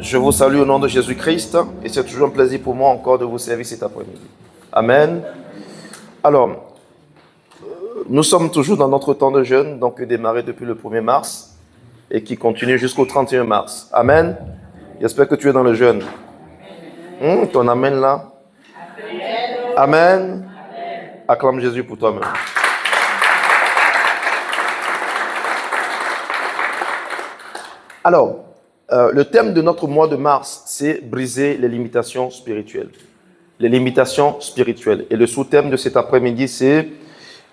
Je vous salue au nom de Jésus-Christ et c'est toujours un plaisir pour moi encore de vous servir cet après-midi. Amen. Alors, nous sommes toujours dans notre temps de jeûne, donc démarré depuis le 1er mars et qui continue jusqu'au 31 mars. Amen. J'espère que tu es dans le jeûne. Ton amen là. Amen. Acclame Jésus pour toi-même. Alors, le thème de notre mois de mars, c'est briser les limitations spirituelles. Les limitations spirituelles. Et le sous-thème de cet après-midi, c'est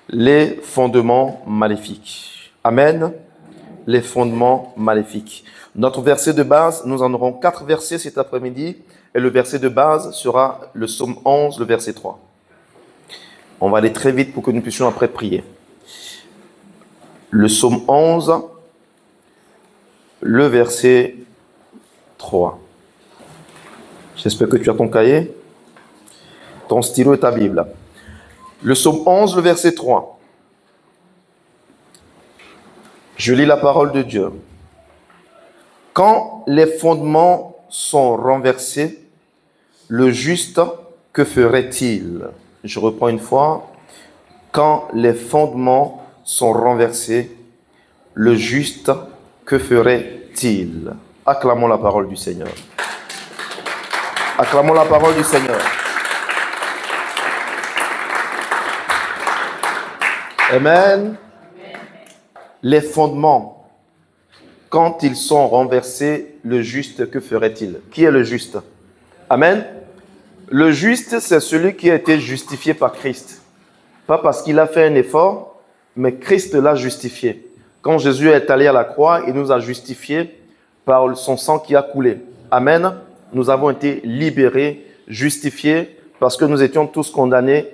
les fondements maléfiques. Amen. Les fondements maléfiques. Notre verset de base, nous en aurons 4 versets cet après-midi. Et le verset de base sera le psaume 11, le verset 3. On va aller très vite pour que nous puissions après prier. Le psaume 11, le verset 3. J'espère que tu as ton cahier, ton stylo et ta Bible. Le psaume 11, le verset 3. Je lis la parole de Dieu. Quand les fondements sont renversés, le juste, que ferait-il? Je reprends une fois. Quand les fondements sont renversés, le juste, que ferait-il? Acclamons la parole du Seigneur. Acclamons la parole du Seigneur. Amen. Les fondements, quand ils sont renversés, le juste, que ferait-il? Qui est le juste? Amen. Le juste, c'est celui qui a été justifié par Christ. Pas parce qu'il a fait un effort, mais Christ l'a justifié. Quand Jésus est allé à la croix, il nous a justifiés par son sang qui a coulé. Amen. Nous avons été libérés, justifiés, parce que nous étions tous condamnés,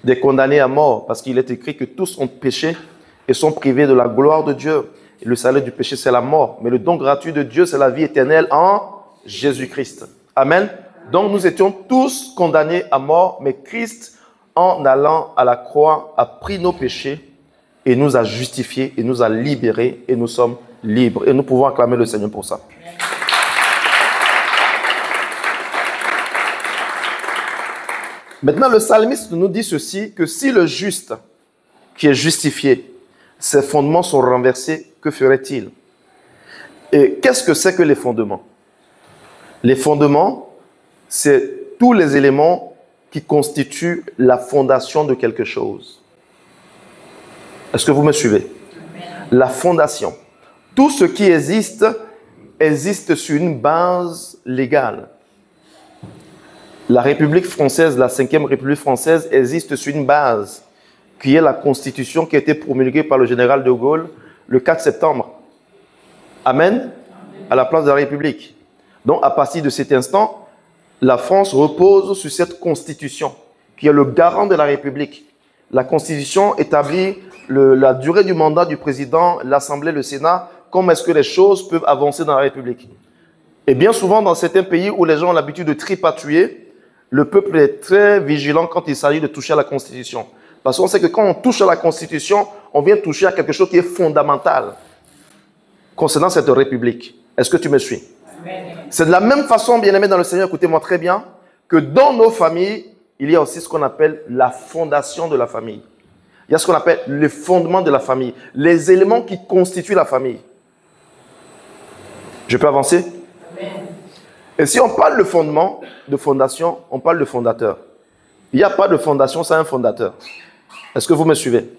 des condamnés à mort, parce qu'il est écrit que tous ont péché et sont privés de la gloire de Dieu. Et le salaire du péché, c'est la mort. Mais le don gratuit de Dieu, c'est la vie éternelle en Jésus-Christ. Amen. Donc nous étions tous condamnés à mort, mais Christ, en allant à la croix, a pris nos péchés et nous a justifiés, et nous a libérés, et nous sommes libres. Et nous pouvons acclamer le Seigneur pour ça. Maintenant, le psalmiste nous dit ceci, que si le juste qui est justifié, ses fondements sont renversés, que ferait-il? Et qu'est-ce que c'est que les fondements? Les fondements, c'est tous les éléments qui constituent la fondation de quelque chose. Est-ce que vous me suivez? La fondation. Tout ce qui existe, existe sur une base légale. La République française, la 5e République française, existe sur une base qui est la Constitution qui a été promulguée par le général de Gaulle le 4 septembre. Amen. À la place de la République. Donc, à partir de cet instant, la France repose sur cette Constitution qui est le garant de la République. La Constitution établit la durée du mandat du président, l'Assemblée, le Sénat, comment est-ce que les choses peuvent avancer dans la République. Et bien souvent, dans certains pays où les gens ont l'habitude de tripatouiller, le peuple est très vigilant quand il s'agit de toucher à la Constitution. Parce qu'on sait que quand on touche à la Constitution, on vient toucher à quelque chose qui est fondamental concernant cette République. Est-ce que tu me suis? C'est de la même façon, bien-aimés dans le Seigneur, écoutez-moi très bien, que dans nos familles, il y a aussi ce qu'on appelle la fondation de la famille. Il y a ce qu'on appelle le fondement de la famille, les éléments qui constituent la famille. Je peux avancer? Et si on parle de fondement, de fondation, on parle de fondateur. Il n'y a pas de fondation sans un fondateur. Est-ce que vous me suivez?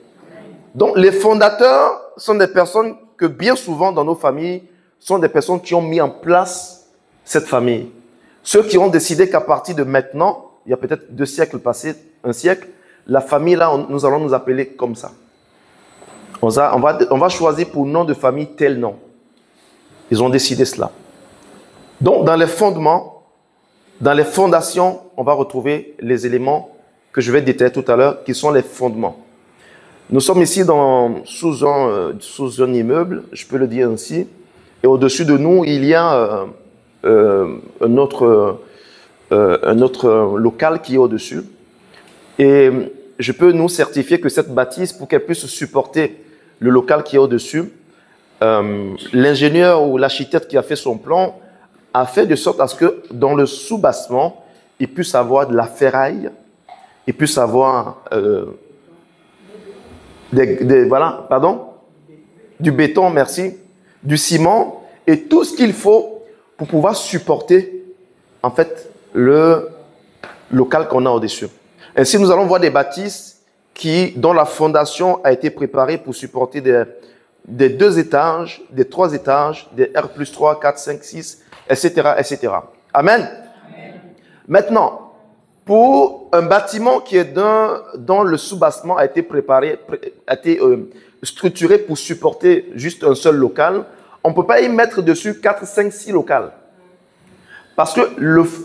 Donc, les fondateurs sont des personnes que bien souvent dans nos familles, sont des personnes qui ont mis en place cette famille. Ceux qui ont décidé qu'à partir de maintenant, il y a peut-être 2 siècles passés, 1 siècle, la famille là, nous allons nous appeler comme ça. On va choisir pour nom de famille tel nom. Ils ont décidé cela. Donc, dans les fondements, dans les fondations, on va retrouver les éléments que je vais détailler tout à l'heure, qui sont les fondements. Nous sommes ici sous un immeuble, je peux le dire ainsi, et au-dessus de nous, il y a un autre local qui est au-dessus. Et je peux nous certifier que cette bâtisse, pour qu'elle puisse supporter le local qui est au-dessus, l'ingénieur ou l'architecte qui a fait son plan a fait de sorte à ce que dans le soubassement, il puisse avoir de la ferraille, il puisse avoir du béton, merci, du ciment et tout ce qu'il faut pour pouvoir supporter en fait le local qu'on a au-dessus. Ainsi, nous allons voir des bâtisses dont la fondation a été préparée pour supporter des 2 étages, des 3 étages, des R+3, 4, 5, 6, etc., etc. Amen. Amen. Maintenant, pour un bâtiment qui est dont le soubassement a été préparé, structuré pour supporter juste un seul local, on ne peut pas y mettre dessus 4, 5, 6 locales. Parce que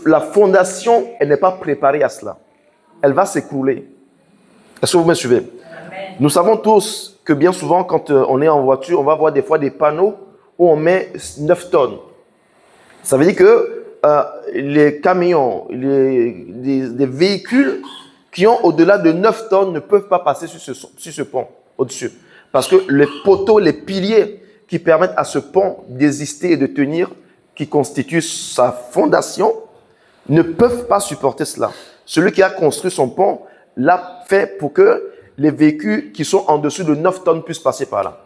la fondation, elle n'est pas préparée à cela. Elle va s'écrouler. Est-ce que vous me suivez? Amen. Nous savons tous que bien souvent, quand on est en voiture, on va voir des fois des panneaux où on met 9 tonnes. Ça veut dire que les camions, des véhicules qui ont au-delà de 9 tonnes ne peuvent pas passer sur ce pont au-dessus. Parce que les poteaux, les piliers qui permettent à ce pont d'exister et de tenir, qui constituent sa fondation, ne peuvent pas supporter cela. Celui qui a construit son pont l'a fait pour que les véhicules qui sont en dessous de 9 tonnes puissent passer par là.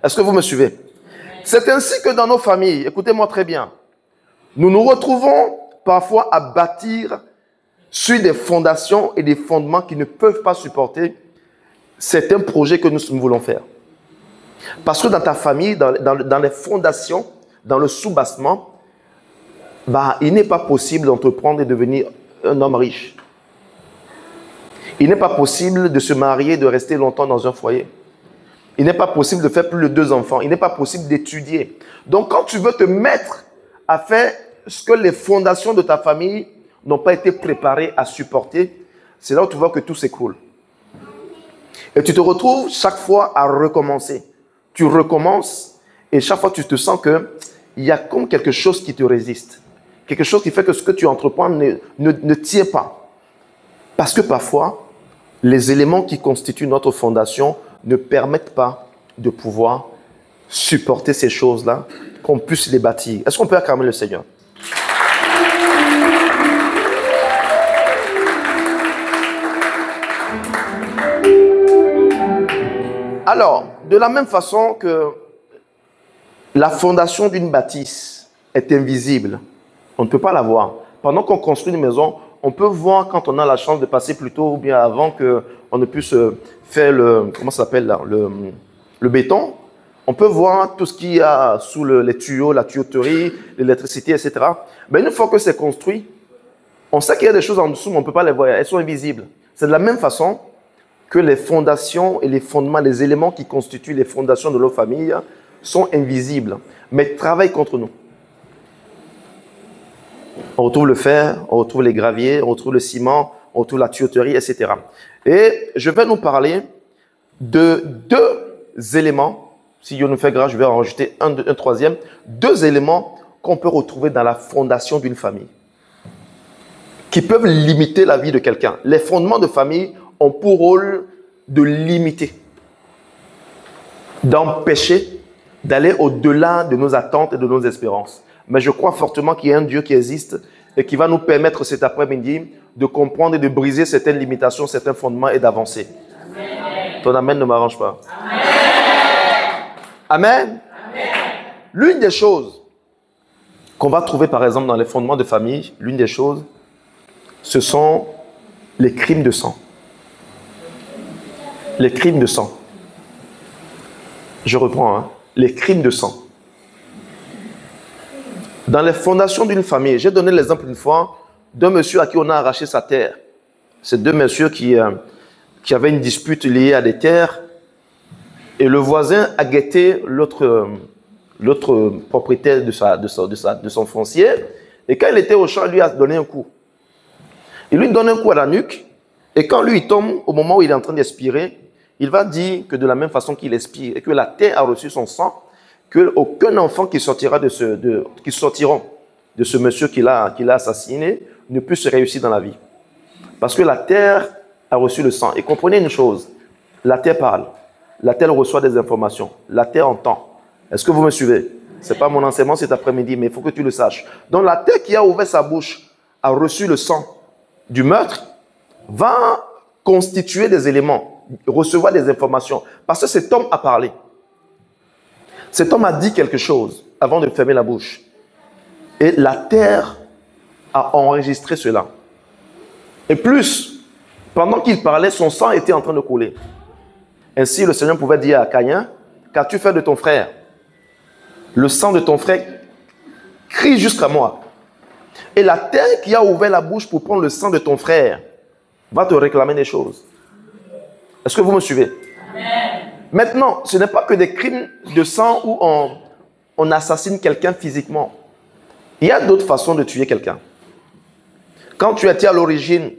Est-ce que vous me suivez? C'est ainsi que dans nos familles, écoutez-moi très bien, nous nous retrouvons parfois à bâtir sur des fondations et des fondements qui ne peuvent pas supporter certains projets que nous voulons faire. Parce que dans ta famille, dans les fondations, dans le soubassement, il n'est pas possible d'entreprendre et devenir un homme riche. Il n'est pas possible de se marier, de rester longtemps dans un foyer. Il n'est pas possible de faire plus de 2 enfants. Il n'est pas possible d'étudier. Donc, quand tu veux te mettre à faire ce que les fondations de ta famille n'ont pas été préparées à supporter, c'est là où tu vois que tout s'écroule. Et tu te retrouves chaque fois à recommencer. Tu recommences et chaque fois tu te sens qu'il y a comme quelque chose qui te résiste. Quelque chose qui fait que ce que tu entreprends ne tient pas. Parce que parfois, les éléments qui constituent notre fondation ne permettent pas de pouvoir supporter ces choses-là, qu'on puisse les bâtir. Est-ce qu'on peut acclamer le Seigneur? Alors, de la même façon que la fondation d'une bâtisse est invisible, on ne peut pas la voir. Pendant qu'on construit une maison, on peut voir quand on a la chance de passer plus tôt ou bien avant qu'on ne puisse faire le béton. On peut voir tout ce qu'il y a sous les tuyaux, la tuyauterie, l'électricité, etc. Mais une fois que c'est construit, on sait qu'il y a des choses en dessous, mais on ne peut pas les voir. Elles sont invisibles. C'est de la même façon que les fondations et les fondements, les éléments qui constituent les fondations de nos familles sont invisibles, mais travaillent contre nous. On retrouve le fer, on retrouve les graviers, on retrouve le ciment, on retrouve la tuyauterie, etc. Et je vais nous parler de 2 éléments. Si Dieu nous fait grâce, je vais en rajouter un troisième. 2 éléments qu'on peut retrouver dans la fondation d'une famille, qui peuvent limiter la vie de quelqu'un. Les fondements de famille ont pour rôle de limiter, d'empêcher d'aller au-delà de nos attentes et de nos espérances. Mais je crois fortement qu'il y a un Dieu qui existe et qui va nous permettre cet après-midi de comprendre et de briser certaines limitations, certains fondements et d'avancer. Ton amen ne m'arrange pas. Amen. Amen. L'une des choses qu'on va trouver par exemple dans les fondements de famille, l'une des choses, ce sont les crimes de sang. Les crimes de sang. Je reprends, les crimes de sang. Dans les fondations d'une famille, j'ai donné l'exemple une fois d'un monsieur à qui on a arraché sa terre. C'est 2 messieurs qui avaient une dispute liée à des terres et le voisin a guetté l'autre propriétaire de son foncier et quand il était au champ, il lui a donné un coup. Il lui donne un coup à la nuque et quand lui il tombe, au moment où il est en train d'expirer, il va dire que de la même façon qu'il expire et que la terre a reçu son sang, qu'aucun enfant qui sortiront de ce monsieur qu'il a assassiné ne puisse réussir dans la vie. Parce que la terre a reçu le sang. Et comprenez une chose, la terre parle, la terre reçoit des informations, la terre entend. Est-ce que vous me suivez? Ce n'est pas mon enseignement cet après-midi, mais il faut que tu le saches. Donc la terre qui a ouvert sa bouche, a reçu le sang du meurtre, va constituer des éléments, recevoir des informations. Parce que cet homme a parlé. Cet homme a dit quelque chose avant de fermer la bouche. Et la terre a enregistré cela. Et plus, pendant qu'il parlait, son sang était en train de couler. Ainsi, le Seigneur pouvait dire à Caïn, qu'as-tu fait de ton frère? Le sang de ton frère crie jusqu'à moi. Et la terre qui a ouvert la bouche pour prendre le sang de ton frère va te réclamer des choses. Est-ce que vous me suivez? Amen. Maintenant, ce n'est pas que des crimes de sang où on assassine quelqu'un physiquement. Il y a d'autres façons de tuer quelqu'un. Quand tu étais à l'origine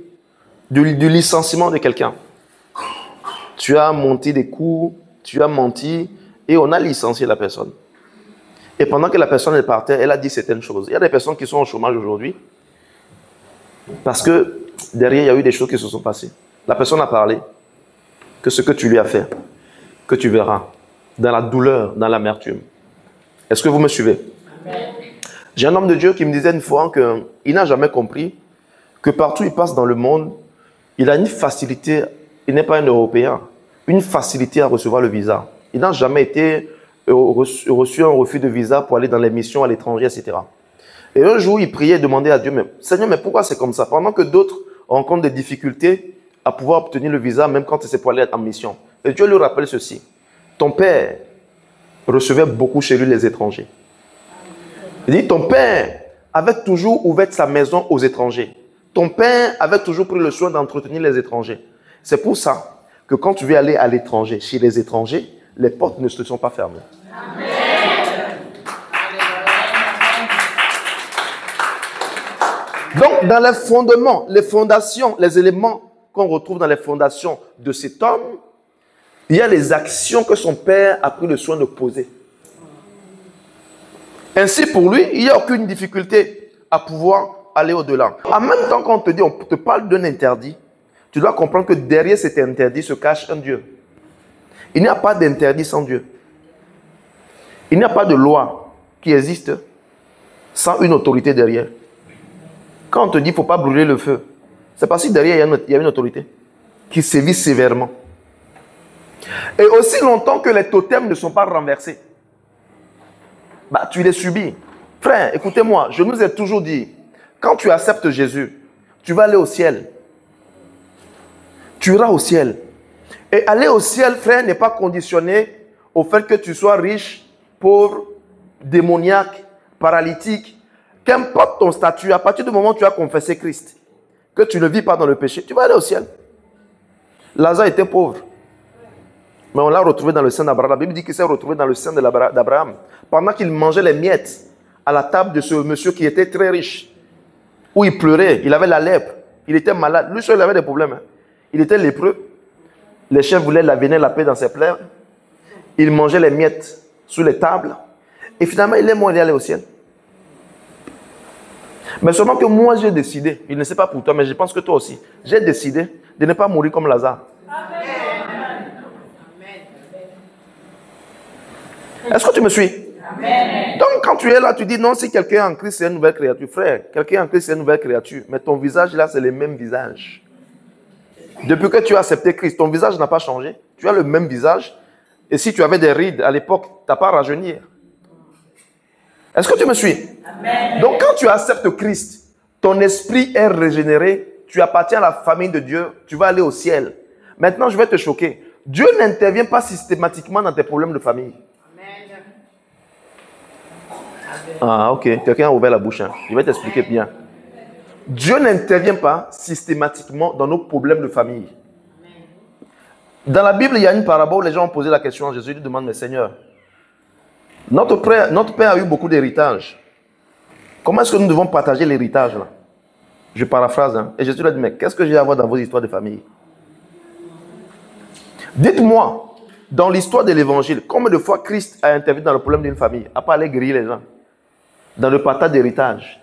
du licenciement de quelqu'un, tu as monté des coups, tu as menti et on a licencié la personne. Et pendant que la personne est partie, elle a dit certaines choses. Il y a des personnes qui sont au chômage aujourd'hui parce que derrière, il y a eu des choses qui se sont passées. La personne a parlé que ce que tu lui as fait, que tu verras dans la douleur, dans l'amertume. Est-ce que vous me suivez? J'ai un homme de Dieu qui me disait une fois qu'il n'a jamais compris que partout où il passe dans le monde, il a une facilité, il n'est pas un Européen, une facilité à recevoir le visa. Il n'a jamais été reçu un refus de visa pour aller dans les missions à l'étranger, etc. Et un jour, il priait et demandait à Dieu, mais Seigneur, mais pourquoi c'est comme ça? Pendant que d'autres rencontrent des difficultés à pouvoir obtenir le visa, même quand c'est pour aller en mission. Et Dieu lui rappelle ceci. Ton père recevait beaucoup chez lui les étrangers. Il dit, ton père avait toujours ouvert sa maison aux étrangers. Ton père avait toujours pris le soin d'entretenir les étrangers. C'est pour ça que quand tu veux aller à l'étranger, chez les étrangers, les portes ne se sont pas fermées. Amen. Donc, dans les fondements, les fondations, les éléments qu'on retrouve dans les fondations de cet homme, il y a les actions que son père a pris le soin de poser. Ainsi, pour lui, il n'y a aucune difficulté à pouvoir aller au-delà. En même temps qu'on te dit, on te parle d'un interdit, tu dois comprendre que derrière cet interdit se cache un Dieu. Il n'y a pas d'interdit sans Dieu. Il n'y a pas de loi qui existe sans une autorité derrière. Quand on te dit qu'il ne faut pas brûler le feu, c'est parce que derrière il y a une autorité qui sévit sévèrement. Et aussi longtemps que les totems ne sont pas renversés, bah, tu les subis. Frère, écoutez-moi, je nous ai toujours dit, quand tu acceptes Jésus, tu vas aller au ciel. Tu iras au ciel. Et aller au ciel, frère, n'est pas conditionné au fait que tu sois riche, pauvre, démoniaque, paralytique. Qu'importe ton statut, à partir du moment où tu as confessé Christ, que tu ne vis pas dans le péché, tu vas aller au ciel. Lazare était pauvre. Mais on l'a retrouvé dans le sein d'Abraham. La Bible dit qu'il s'est retrouvé dans le sein d'Abraham. Pendant qu'il mangeait les miettes à la table de ce monsieur qui était très riche. Où il pleurait, il avait la lèpre, il était malade. Lui seul, il avait des problèmes. Il était lépreux. Les chefs voulaient venir la paix dans ses pleurs. Il mangeait les miettes sous les tables. Et finalement, il est mort, il est allé au ciel. Mais seulement que moi, j'ai décidé, il ne sait pas pour toi, mais je pense que toi aussi, j'ai décidé de ne pas mourir comme Lazare. Est-ce que tu me suis? Amen. Donc, quand tu es là, tu dis non, si quelqu'un est en Christ, c'est une nouvelle créature. Frère, quelqu'un est en Christ, c'est une nouvelle créature. Mais ton visage là, c'est le même visage. Depuis que tu as accepté Christ, ton visage n'a pas changé. Tu as le même visage. Et si tu avais des rides à l'époque, tu n'as pas à rajeunir. Est-ce que tu me suis? Amen. Donc, quand tu acceptes Christ, ton esprit est régénéré. Tu appartiens à la famille de Dieu. Tu vas aller au ciel. Maintenant, je vais te choquer. Dieu n'intervient pas systématiquement dans tes problèmes de famille. Ah, ok. Quelqu'un a ouvert la bouche. Hein. Je vais t'expliquer bien. Dieu n'intervient pas systématiquement dans nos problèmes de famille. Dans la Bible, il y a une parabole où les gens ont posé la question à Jésus. Il lui demande, mais Seigneur, notre père a eu beaucoup d'héritage. Comment est-ce que nous devons partager l'héritage là? Je paraphrase. Hein. Et Jésus lui a dit, mais qu'est-ce que j'ai à voir dans vos histoires de famille? Dites-moi, dans l'histoire de l'évangile, combien de fois Christ a intervenu dans le problème d'une famille, à part aller griller les gens? Dans le partage d'héritage.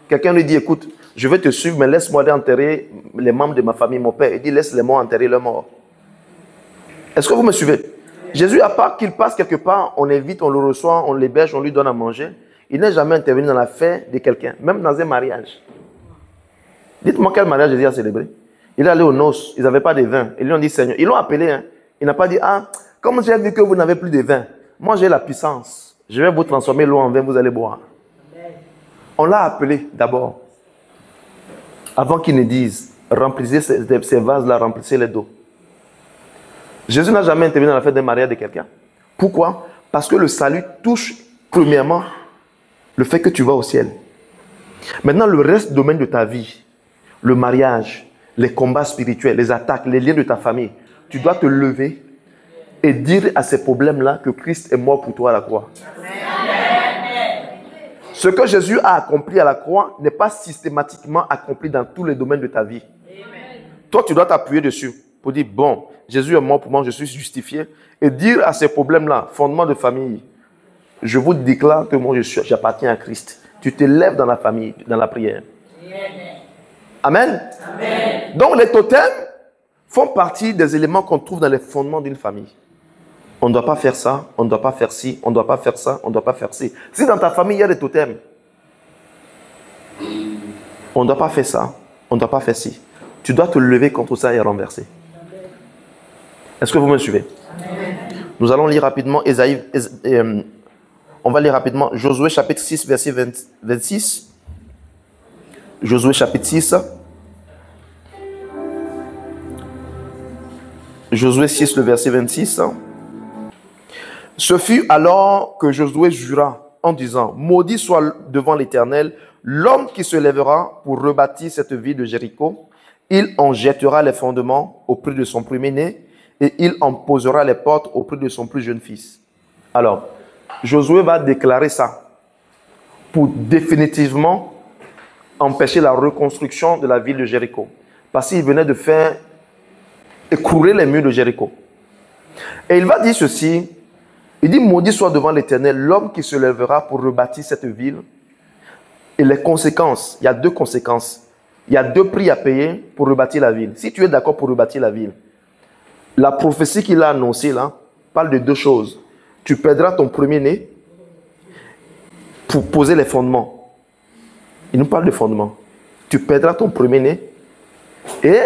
Quelqu'un lui dit, écoute, je vais te suivre, mais laisse-moi aller enterrer les membres de ma famille, mon père. Il dit, laisse-les-moi enterrer leurs morts. Est-ce que vous me suivez? Jésus, à part qu'il passe quelque part, on l'invite, on le reçoit, on l'héberge, on lui donne à manger. Il n'est jamais intervenu dans la fête de quelqu'un, même dans un mariage. Dites-moi quel mariage Jésus a célébré. Il est allé aux noces, ils n'avaient pas de vin. Ils lui ont dit, Seigneur, ils l'ont appelé. Hein. Il n'a pas dit, ah, comme j'ai vu que vous n'avez plus de vin, moi j'ai la puissance. Je vais vous transformer l'eau en vin, vous allez boire. On l'a appelé d'abord. Avant qu'il ne dise, remplissez ces vases-là, remplissez-les d'eau. Jésus n'a jamais intervenu dans la fête d'un mariage de quelqu'un. Pourquoi? Parce que le salut touche premièrement le fait que tu vas au ciel. Maintenant, le reste du domaine de ta vie, le mariage, les combats spirituels, les attaques, les liens de ta famille, tu dois te lever et dire à ces problèmes-là que Christ est mort pour toi à la croix. Ce que Jésus a accompli à la croix n'est pas systématiquement accompli dans tous les domaines de ta vie. Toi, tu dois t'appuyer dessus pour dire, bon, Jésus est mort pour moi, je suis justifié. Et dire à ces problèmes-là, fondement de famille, je vous déclare que moi, j'appartiens à Christ. Tu te lèves dans la famille, dans la prière. Amen. Amen. Donc, les totems font partie des éléments qu'on trouve dans les fondements d'une famille. On ne doit pas faire ça, on ne doit pas faire ci, on ne doit pas faire ça, on ne doit pas faire ci. Si dans ta famille, il y a des totems, on ne doit pas faire ça, on ne doit pas faire ci. Tu dois te lever contre ça et renverser. Est-ce que vous me suivez? Amen. Nous allons lire rapidement on va lire rapidement Josué chapitre 6, verset 26. Josué chapitre 6. Josué 6, le verset 26. Ce fut alors que Josué jura en disant, maudit soit devant l'Éternel l'homme qui se lèvera pour rebâtir cette ville de Jéricho. Il en jettera les fondements au prix de son premier-né et il en posera les portes au prix de son plus jeune fils. Alors, Josué va déclarer ça pour définitivement empêcher la reconstruction de la ville de Jéricho. Parce qu'il venait de faire écrouler les murs de Jéricho. Et il va dire ceci, il dit, maudit soit devant l'Éternel l'homme qui se lèvera pour rebâtir cette ville. Et les conséquences, il y a deux conséquences. Il y a deux prix à payer pour rebâtir la ville. Si tu es d'accord pour rebâtir la ville, la prophétie qu'il a annoncée là parle de deux choses. Tu perdras ton premier-né pour poser les fondements. Il nous parle de fondements. Tu perdras ton premier-né. Et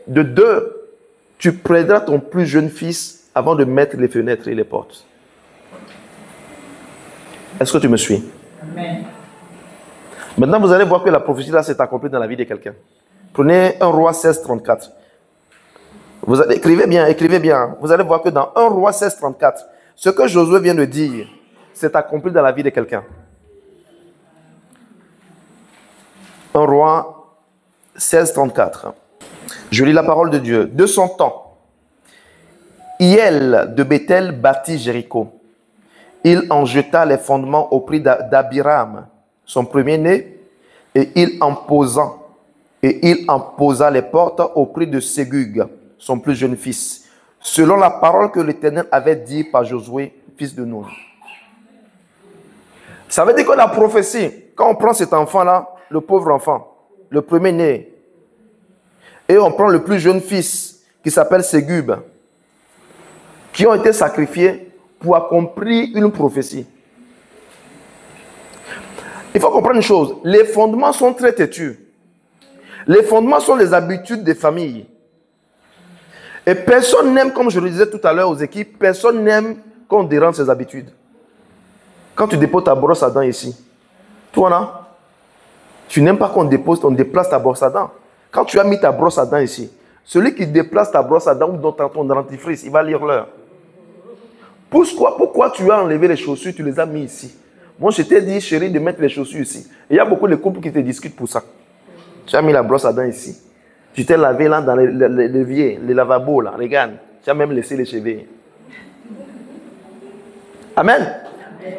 de deux, tu perdras ton plus jeune fils avant de mettre les fenêtres et les portes. Est-ce que tu me suis? Amen. Maintenant, vous allez voir que la prophétie là s'est accomplie dans la vie de quelqu'un. Prenez 1 Roi 16, 34. Écrivez bien. Vous allez voir que dans 1 Roi 16, 34, ce que Josué vient de dire s'est accompli dans la vie de quelqu'un. 1 Roi 16, 34. Je lis la parole de Dieu. De son temps, Hiel de Béthel bâtit Jéricho. Il en jeta les fondements au prix d'Abiram, son premier-né, et il en posa les portes au prix de Ségug, son plus jeune fils, selon la parole que l'Éternel avait dit par Josué, fils de Nun. Ça veut dire que la prophétie, quand on prend cet enfant-là, le pauvre enfant, le premier-né, et on prend le plus jeune fils, qui s'appelle Ségub, qui ont été sacrifiés pour accomplir une prophétie. Il faut comprendre une chose, les fondements sont très têtus. Les fondements sont les habitudes des familles. Et personne n'aime, comme je le disais tout à l'heure aux équipes, personne n'aime qu'on dérange ses habitudes. Quand tu déposes ta brosse à dents ici, toi là, tu n'aimes pas qu'on déplace ta brosse à dents. Quand tu as mis ta brosse à dents ici, celui qui déplace ta brosse à dents ou dans ton dentifrice, il va lire l'heure. Pourquoi tu as enlevé les chaussures, tu les as mis ici? Moi, je t'ai dit, chérie, de mettre les chaussures ici. Et il y a beaucoup de couples qui te discutent pour ça. Tu as mis la brosse à dents ici. Tu t'es lavé là dans l'évier, les lavabos là, regarde. Tu as même laissé les cheveux. Amen.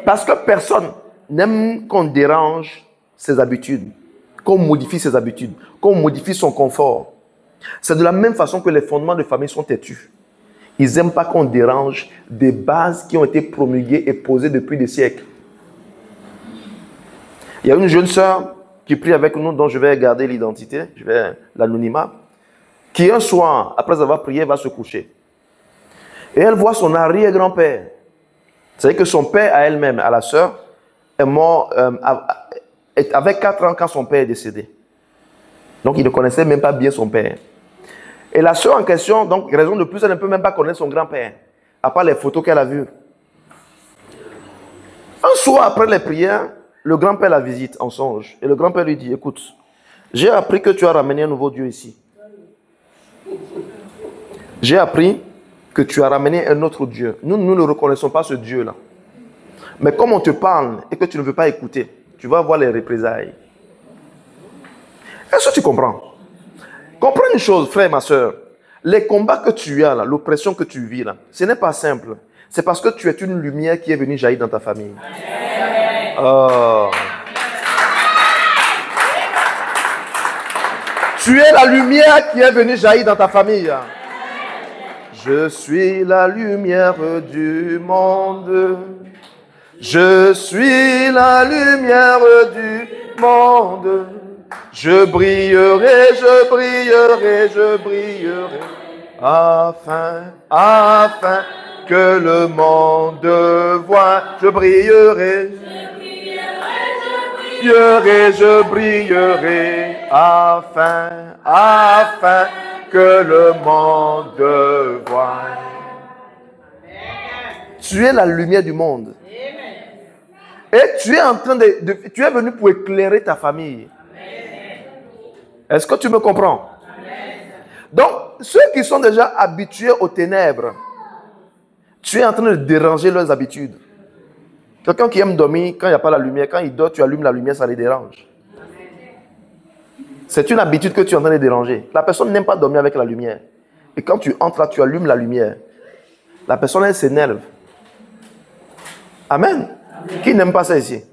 Parce que personne n'aime qu'on dérange ses habitudes, qu'on modifie ses habitudes, qu'on modifie son confort. C'est de la même façon que les fondements de famille sont têtus. Ils n'aiment pas qu'on dérange des bases qui ont été promulguées et posées depuis des siècles. Il y a une jeune sœur qui prie avec nous, dont je vais garder l'identité, je vais l'anonymat, qui un soir, après avoir prié, va se coucher. Et elle voit son arrière-grand-père. C'est-à-dire que son père à elle-même, à la sœur, est mort avec 4 ans quand son père est décédé. Donc, il ne connaissait même pas bien son père. Et la sœur en question, donc, raison de plus, elle ne peut même pas connaître son grand-père, à part les photos qu'elle a vues. Un soir, après les prières, le grand-père la visite en songe. Et le grand-père lui dit, écoute, j'ai appris que tu as ramené un nouveau Dieu ici. J'ai appris que tu as ramené un autre Dieu. Nous ne reconnaissons pas ce Dieu-là. Mais comme on te parle et que tu ne veux pas écouter, tu vas voir les représailles. Est-ce que tu comprends? Comprends une chose, frère et ma soeur. Les combats que tu as là, l'oppression que tu vis là, ce n'est pas simple. C'est parce que tu es une lumière qui est venue jaillir dans ta famille. Oh. Tu es la lumière qui est venue jaillir dans ta famille. Je suis la lumière du monde. Je suis la lumière du monde. Je brillerai, je brillerai, je brillerai, afin que le monde voie. Je brillerai, je brillerai, afin que le monde voie. Tu es la lumière du monde. Et tu es en train tu es venu pour éclairer ta famille. Est-ce que tu me comprends? Donc, ceux qui sont déjà habitués aux ténèbres, tu es en train de déranger leurs habitudes. Quelqu'un qui aime dormir quand il n'y a pas la lumière, quand il dort, tu allumes la lumière, ça les dérange. C'est une habitude que tu es en train de déranger. La personne n'aime pas dormir avec la lumière. Et quand tu entres là, tu allumes la lumière. La personne, elle s'énerve. Amen. Qui n'aime pas ça ici?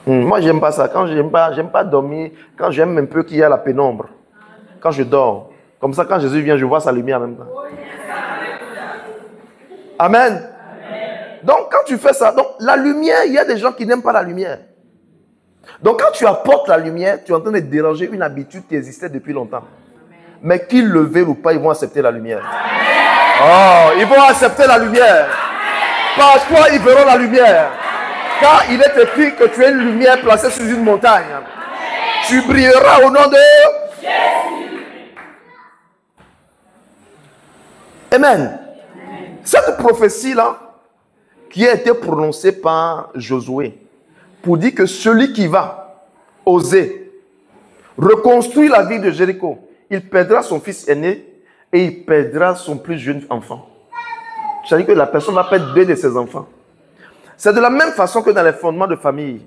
Moi, j'aime pas ça. Quand j'aime pas dormir, quand j'aime un peu qu'il y a la pénombre, quand je dors, comme ça, quand Jésus vient, je vois sa lumière en même temps. Amen. Donc, quand tu fais ça, donc la lumière, il y a des gens qui n'aiment pas la lumière. Donc, quand tu apportes la lumière, tu es en train de déranger une habitude qui existait depuis longtemps. Mais qu'ils le veulent ou pas, ils vont accepter la lumière. Oh, ils vont accepter la lumière. Par toi, ils verront la lumière. Car il est écrit que tu es une lumière placée sur une montagne. Tu brilleras au nom de Jésus. Amen. Cette prophétie-là, qui a été prononcée par Josué, pour dire que celui qui va oser reconstruire la ville de Jéricho, il perdra son fils aîné et il perdra son plus jeune enfant. C'est-à-dire que la personne va perdre 2 de ses enfants. C'est de la même façon que dans les fondements de famille,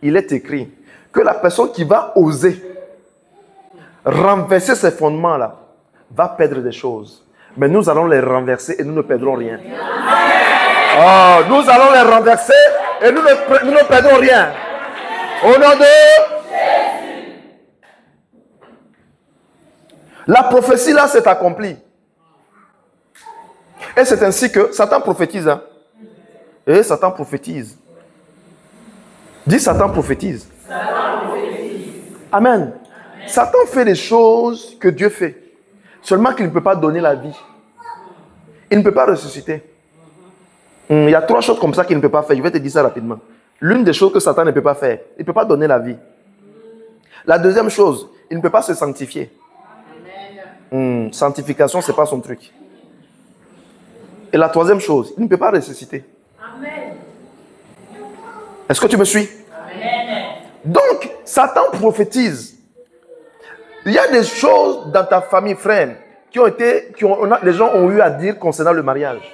il est écrit que la personne qui va oser renverser ces fondements-là va perdre des choses. Mais nous allons les renverser et nous ne perdrons rien. Oh, nous allons les renverser et nous ne perdrons rien. Au nom de Jésus. La prophétie là s'est accomplie. Et c'est ainsi que Satan prophétise. Hein? Et Satan prophétise. Dis Satan prophétise. Satan prophétise. Amen. Amen. Satan fait les choses que Dieu fait. Seulement qu'il ne peut pas donner la vie. Il ne peut pas ressusciter. Il y a 3 choses comme ça qu'il ne peut pas faire. Je vais te dire ça rapidement. L'une des choses que Satan ne peut pas faire, il ne peut pas donner la vie. La deuxième chose, il ne peut pas se sanctifier. Sanctification, ce n'est pas son truc. Et la troisième chose, il ne peut pas ressusciter. Amen. Est-ce que tu me suis? Amen. Donc, Satan prophétise. Il y a des choses dans ta famille, frère, les gens ont eu à dire concernant le mariage,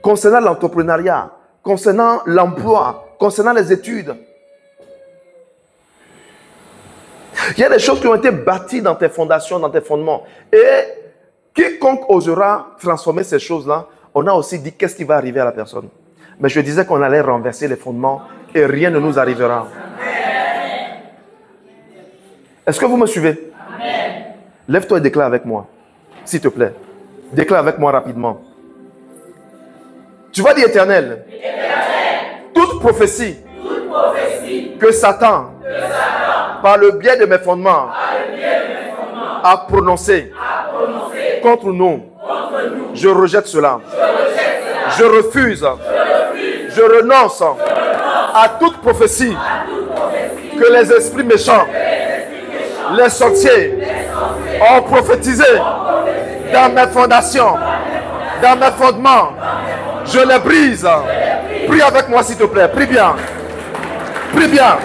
concernant l'entrepreneuriat, concernant l'emploi, concernant les études. Il y a des choses qui ont été bâties dans tes fondations, dans tes fondements. Et quiconque osera transformer ces choses-là, on a aussi dit qu'est-ce qui va arriver à la personne. Mais je disais qu'on allait renverser les fondements et rien ne nous arrivera. Est-ce que vous me suivez? Amen. Lève-toi et déclare avec moi, s'il te plaît. Déclare avec moi rapidement. Tu vas dire Éternel, toute prophétie que Satan, par le biais de mes fondements, a prononcé contre nous, Je rejette cela. Je refuse. Je renonce à toute prophétie que les esprits méchants, les sorciers ont prophétisé dans mes fondations, dans mes fondements. Je les brise. Prie avec moi s'il te plaît. Prie bien. Prie bien.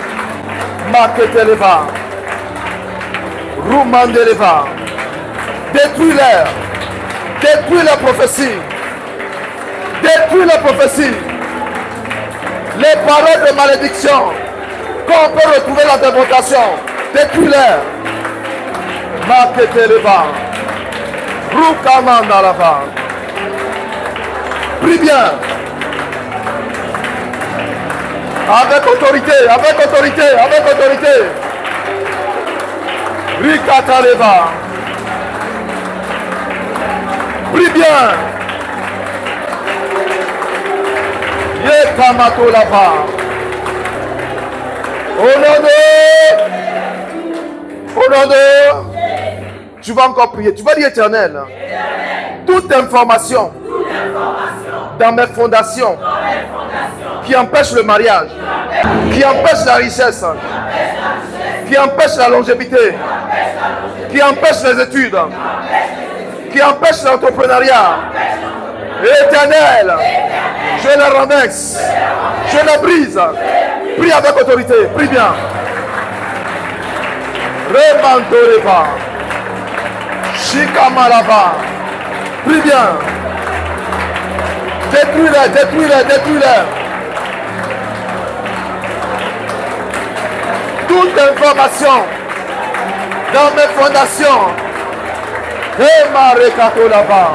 Maketeleva. Roumandeleva. Détruis-les. Détruis la prophétie. Détruis la prophétie. Les paroles de malédiction qu'on peut retrouver dans tes vocations. Détruis-les. Maketeleva. Roukamandalava. Prie bien. Avec autorité, avec autorité, avec autorité. Rikataleva. Prie bien. Yekamato là-bas. Au nom de. Tu vas encore prier. Tu vas dire Éternel. Toute information dans mes fondations qui empêche le mariage, qui empêche la richesse, qui empêche la longévité, qui empêche les études, qui empêche l'entrepreneuriat. Éternel, je les renverse, je les brise. Prie avec autorité, prie bien. Remandoreva, Shikamalava, prie bien. Détruis-les, détruis-les, détruis-les. Toute information dans mes fondations. Et ma recato là-bas.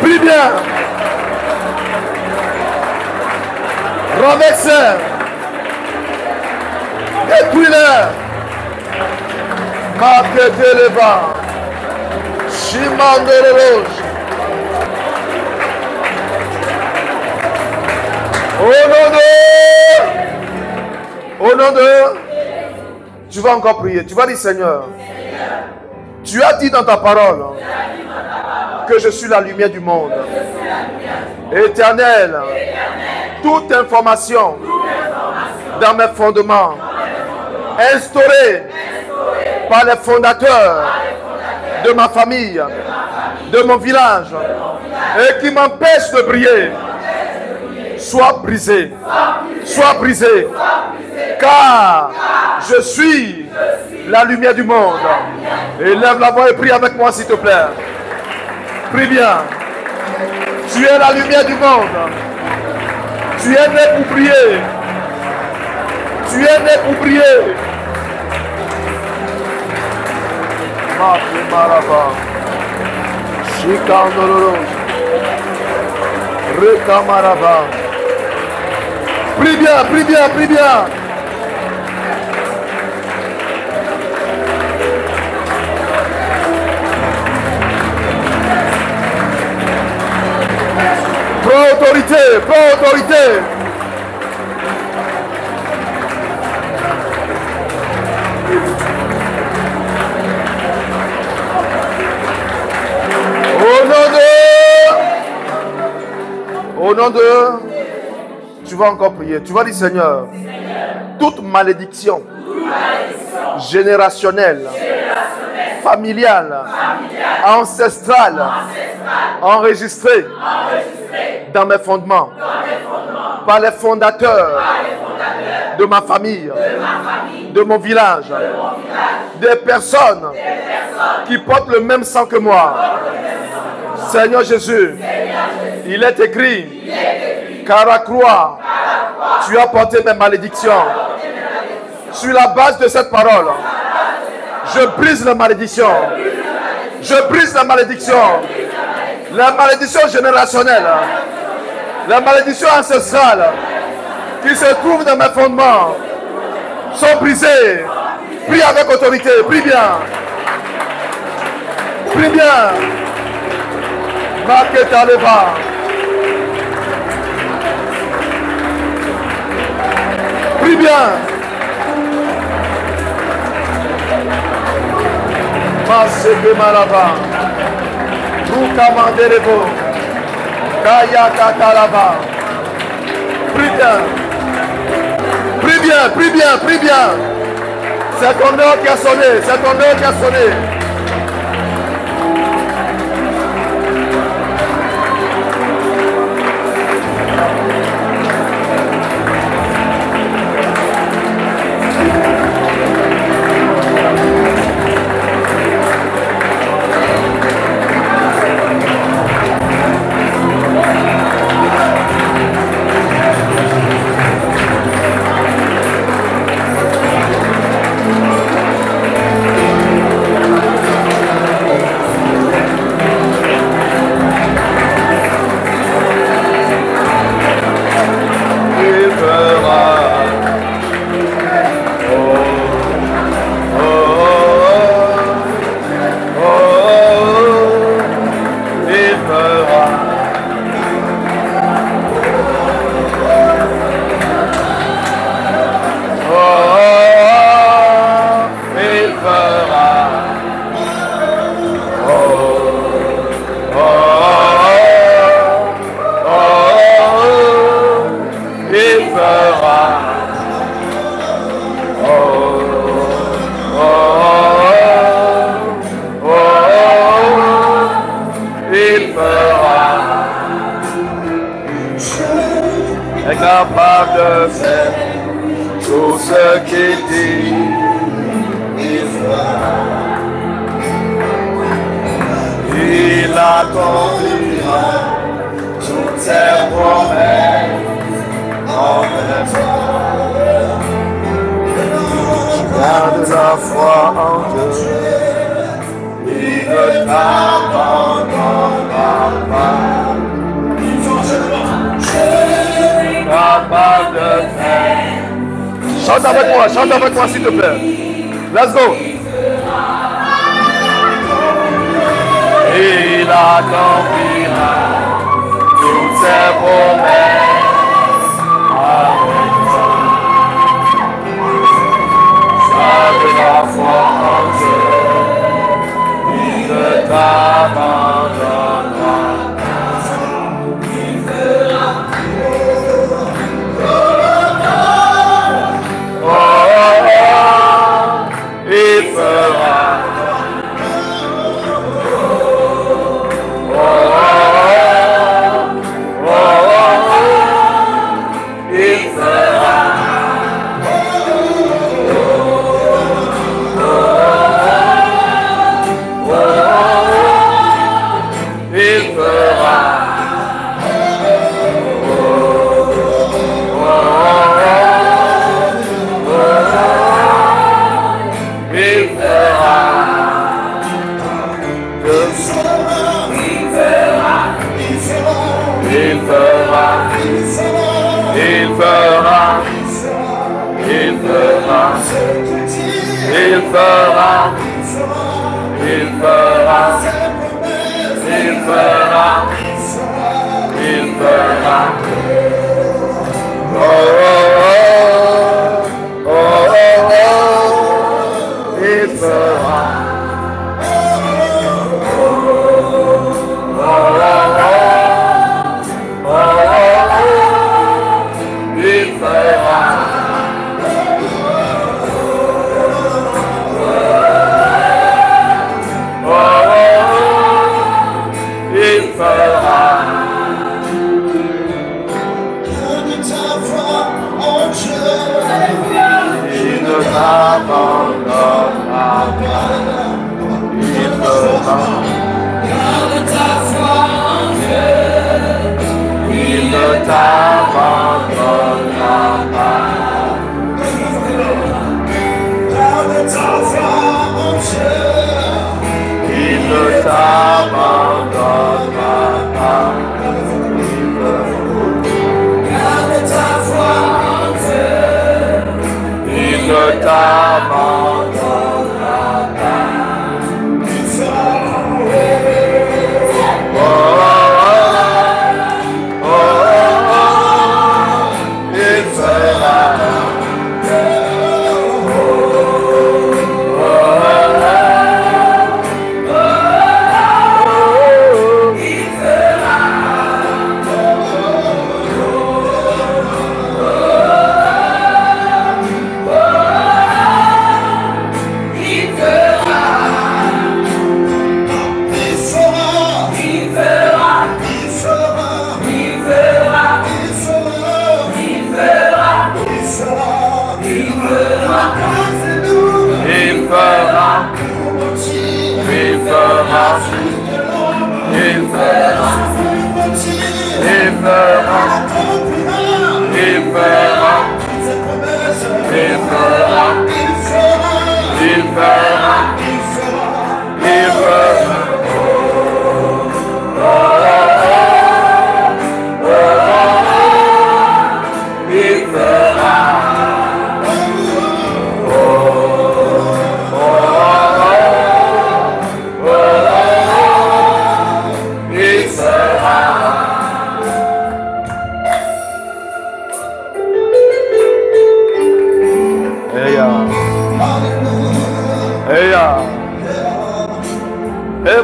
Prie bien. Renversez. Détruis-les. Maketeleva. Shimandoroge. Au nom de, tu vas encore prier. Tu vas dire Seigneur, tu as dit dans ta parole que je suis la lumière du monde. Éternel, toute information dans mes fondements, instaurée par les fondateurs de ma famille, de mon village, et qui m'empêche de briller, soit brisé, soit brisé, car je suis la lumière du monde. Et lève la voix et prie avec moi s'il te plaît. Prie bien. Tu es la lumière du monde. Tu es né pour briller. Tu es né pour briller. Maraba. Chikandoro. Rekamaraba. Prie bien, prie bien, prie bien. Prends autorité, prends autorité. Au nom de, tu vas encore prier. Tu vas dire Seigneur, toute malédiction générationnelle, familiale, ancestrale, enregistrée dans mes fondements, par les fondateurs de ma famille, de mon village, des personnes qui portent le même sang que moi. Seigneur Jésus, il est écrit, car à croix, tu as porté mes malédictions. Sur la base de cette parole, je brise la malédiction. Je brise la malédiction. La malédiction générationnelle, la malédiction ancestrale qui se trouve dans mes fondements sont brisées. Prie avec autorité, prie bien. Prie bien. Maketaleva. Prie bien. Maseke Malaba. Rukamanderebo. Kaya Katalaba. Prie bien. Prie bien, prie bien, prie bien. C'est ton heure qui a sonné. C'est ton heure qui a sonné. Chante avec moi s'il te plaît. Let's go. Il accomplira toutes ses promesses avec toi. Garde la foi en Dieu, il ne t'abandonnera pas. Il fera il fera. Il fera. Il fera.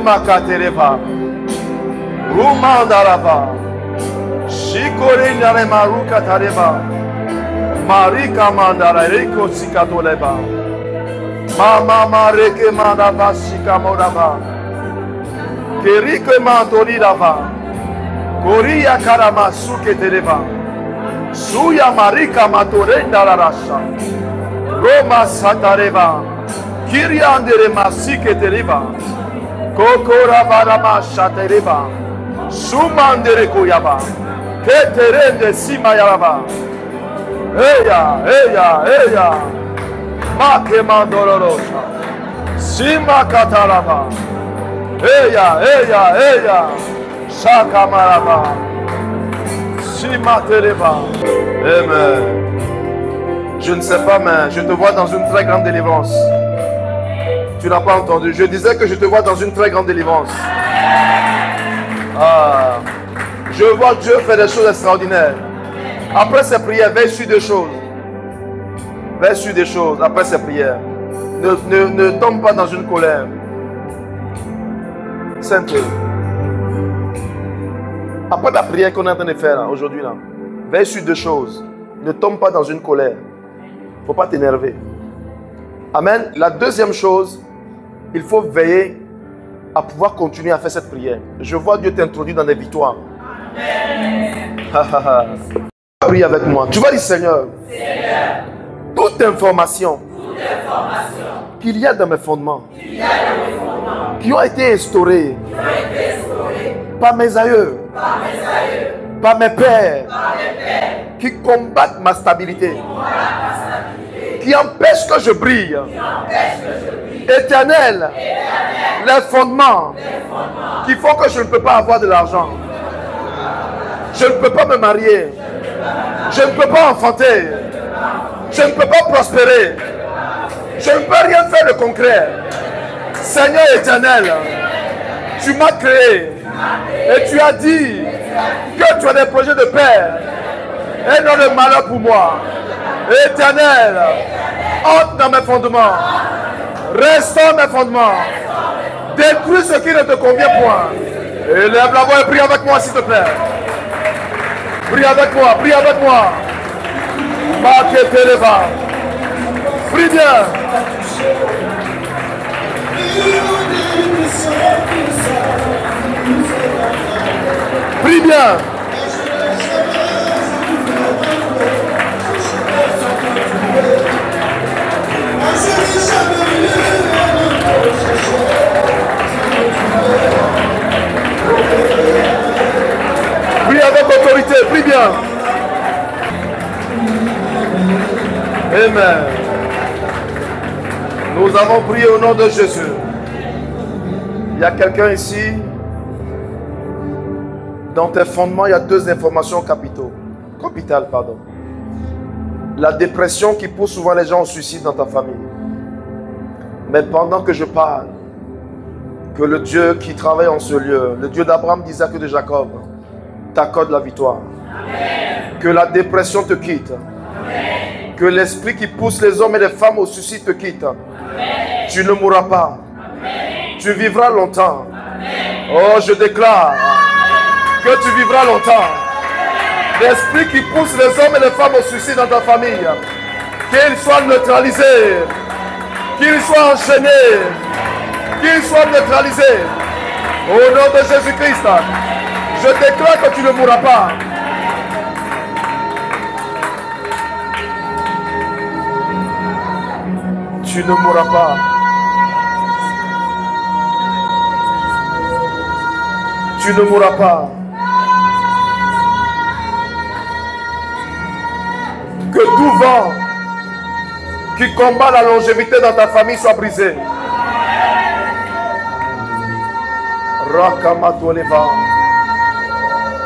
Makatereva, Rumandarava, Shikore Naremaruka Tareva, Marika Mandara Reko Sikatoleva, Mama Mareke Mandava Shikamorava, Kerike Mantorirava, Koria Karama Suketereva, Suya Marika Matorenda Rasha, Roma Satareva, Kiriandere Masiketereva, Kokora varama shatereba, sumandere koyaba, keterende sima yaraba, eya, make mandororosha, sima kataraba, eya, shaka maraba, sima tereba. Amen. Je ne sais pas, mais je te vois dans une très grande délivrance. Tu n'as pas entendu. Je disais que je te vois dans une très grande délivrance. Ah, je vois Dieu faire des choses extraordinaires. Après ces prières, veille sur deux choses. Veille sur des choses après ces prières. Ne tombe pas dans une colère. Sainte. Après la prière qu'on est en train de faire aujourd'hui, veille sur deux choses. Ne tombe pas dans une colère. Il ne faut pas t'énerver. Amen. La deuxième chose, il faut veiller à pouvoir continuer à faire cette prière. Je vois Dieu t'introduire dans des victoires. Amen. Prie avec moi. Tu vas dire Seigneur, toute information qu'il y a dans mes fondements, qui ont été instaurés par mes aïeux, par mes pères, qui combattent ma stabilité, qui empêchent que je brille. Éternel, les fondements qui font que je ne peux pas avoir de l'argent. Je ne peux pas me marier. Je ne peux pas enfanter. Je ne peux pas prospérer. Je ne peux rien faire de concret. Seigneur éternel, tu m'as créé et tu as dit que tu as des projets de paix et non de malheur pour moi. Éternel, entre dans mes fondements. Restaure mes fondements. Détruis ce qui ne te convient point. Élève la voix et prie avec moi s'il te plaît. Prie avec moi, prie avec moi. Prie bien. Prie bien. Prie avec autorité, prie bien. Amen. Nous avons prié au nom de Jésus. Il y a quelqu'un ici. Dans tes fondements, il y a deux informations capitales. La dépression qui pousse souvent les gens au suicide dans ta famille. Mais pendant que je parle, que le Dieu qui travaille en ce lieu, le Dieu d'Abraham, d'Isaac et de Jacob, t'accorde la victoire. Amen. Que la dépression te quitte. Amen. Que l'esprit qui pousse les hommes et les femmes au suicide te quitte. Amen. Tu ne mourras pas. Amen. Tu vivras longtemps. Amen. Oh, je déclare que tu vivras longtemps. L'esprit qui pousse les hommes et les femmes au suicide dans ta famille, qu'il soit neutralisé, qu'il soit enchaîné, qu'il soit neutralisé. Au nom de Jésus-Christ, je déclare que tu ne mourras pas. Tu ne mourras pas. Tu ne mourras pas. Que tout vent qui combat la longévité dans ta famille soit brisé. Rakamatoleva.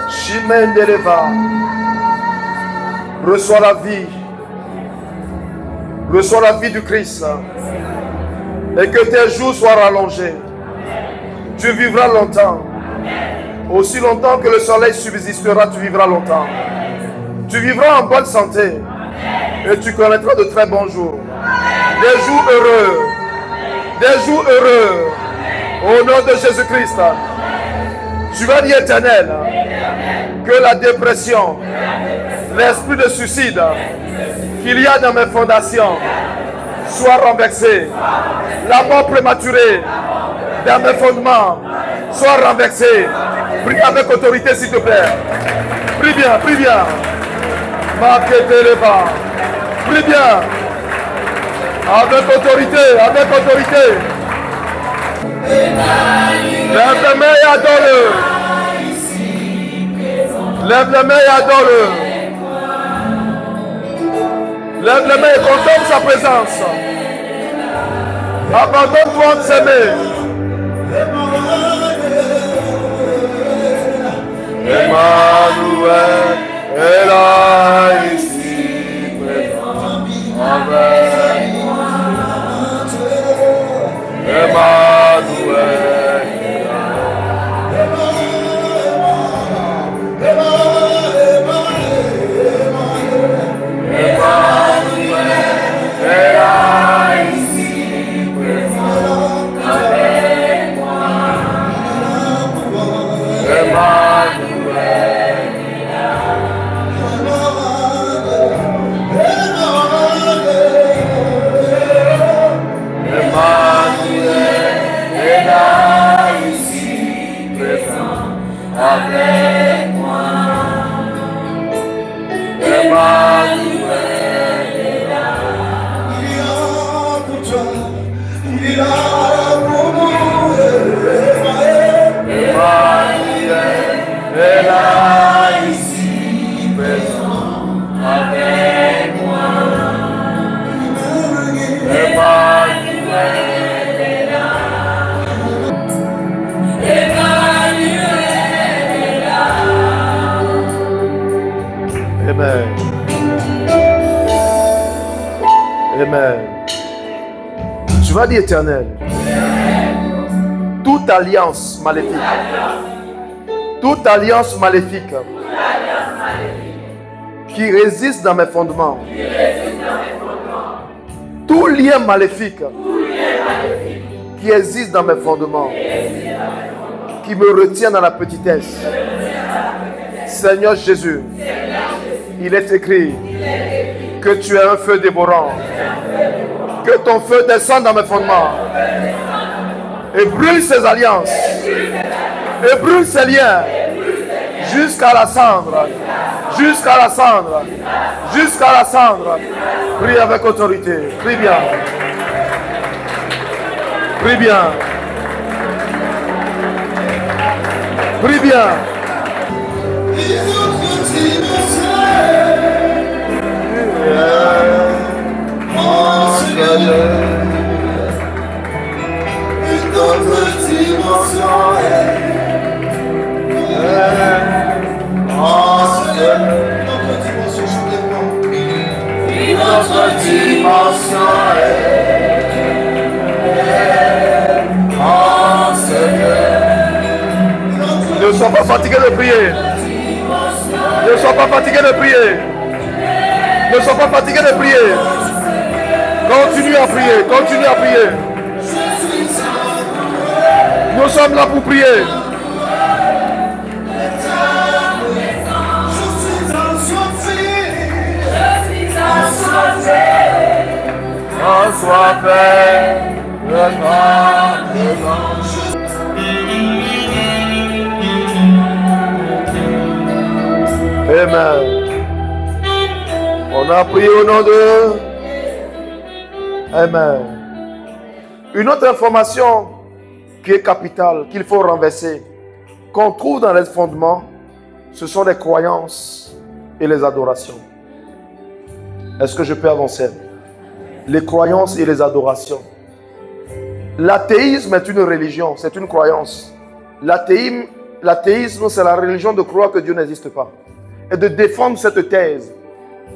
Shimendeleva. Reçois la vie. Reçois la vie du Christ. Et que tes jours soient rallongés. Tu vivras longtemps. Aussi longtemps que le soleil subsistera, tu vivras longtemps. Tu vivras en bonne santé. Et tu connaîtras de très bons jours. Des jours heureux. Des jours heureux. Au nom de Jésus-Christ. Tu vas dire, Éternel, que la dépression, l'esprit de suicide qu'il y a dans mes fondations soit renversé. La mort prématurée dans mes fondements soit renversée. Prie avec autorité, s'il te plaît. Prie bien, prie bien. Prie bien. Avec autorité, avec autorité. Lève les mains et adore-le. Lève les mains et adore-le. Lève les mains et contemple sa présence. Abandonne-toi de s'aimer. Emmanuel est là ici présent avec moi. Emmanuel est là. Emmanuel est là ici présent avec moi. Emmanuel est là. Emmanuel est là ici présent avec moi. Emmanuel est là. Il est là pour toi. Il est là pour nous. Emmanuel est là ici présent avec moi. Emmanuel est là. Emmanuel est là. Amen. Amen. Tu vas dire, Éternel, toute alliance maléfique, qui résiste dans mes fondements, tout lien maléfique qui existe dans mes fondements, qui me retient dans la petitesse, Seigneur Jésus, il est écrit que tu es un feu dévorant, que ton feu descende dans mes fondements et brûle ces alliances et brûle ces liens jusqu'à la cendre, jusqu'à la cendre, jusqu'à la cendre. Prie avec autorité, prie bien, prie bien, prie bien. Une autre dimension ne sois pas fatigué de prier. Ne sois pas fatigué de prier. Ne sois pas fatigué de prier. Continue à prier. Continue à prier. Nous sommes là pour prier. Amen. On a prié au nom de... Amen. Une autre information qui est capitale, qu'il faut renverser qu'on trouve dans les fondements, ce sont les croyances et les adorations. Est-ce que je peux avancer? Les croyances et les adorations. L'athéisme est une religion, c'est une croyance. L'athéisme, c'est la religion de croire que Dieu n'existe pas. Et de défendre cette thèse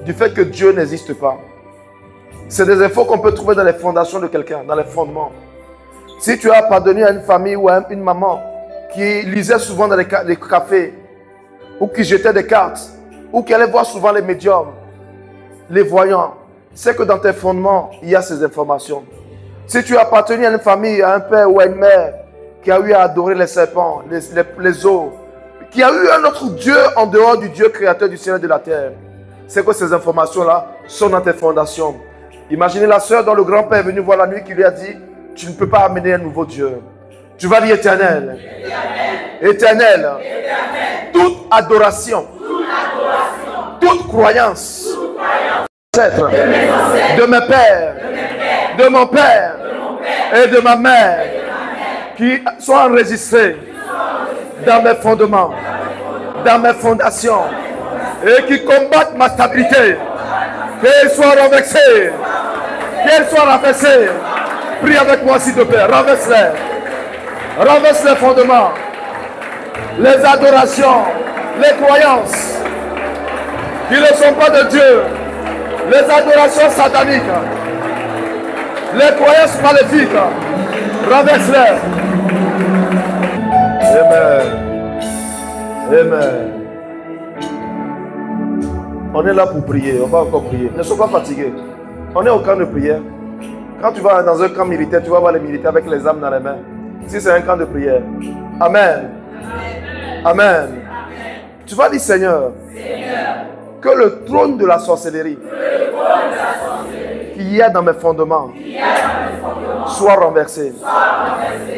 du fait que Dieu n'existe pas. C'est des infos qu'on peut trouver dans les fondations de quelqu'un, dans les fondements. Si tu as appartenu à une famille ou à une maman qui lisait souvent dans les cafés, ou qui jetait des cartes, ou qui allait voir souvent les médiums, les voyants, c'est que dans tes fondements, il y a ces informations. Si tu as appartenu à une famille, à un père ou à une mère qui a eu à adorer les serpents, les eaux, qui a eu un autre Dieu en dehors du Dieu créateur du ciel et de la terre, c'est que ces informations-là sont dans tes fondations. Imaginez la sœur dont le grand-père est venu voir la nuit qui lui a dit, tu ne peux pas amener un nouveau Dieu. Tu vas dire éternel. Éternel. Toute adoration. Toute croyance. De mes pères. De mon père. Et de ma mère. Qui sont enregistrés dans mes fondements. Dans mes fondations. Et qui combattent ma stabilité. Qu'elles soient renversées. Qu'elles soient rabaissées. Prie avec moi s'il te plaît. Renverse-les. Renverse les fondements. Les adorations. Les croyances. Qui ne sont pas de Dieu. Les adorations sataniques. Les croyances maléfiques. Renverse-les. Amen. Amen. On est là pour prier. On va encore prier. Ne sois pas fatigué. On est au camp de prière. Quand tu vas dans un camp militaire, tu vas voir les militaires avec les armes dans les mains. Ici, c'est un camp de prière. Amen. Amen. Tu vas dire, Seigneur, que le trône de la sorcellerie qu'il y a dans mes fondements soit renversé.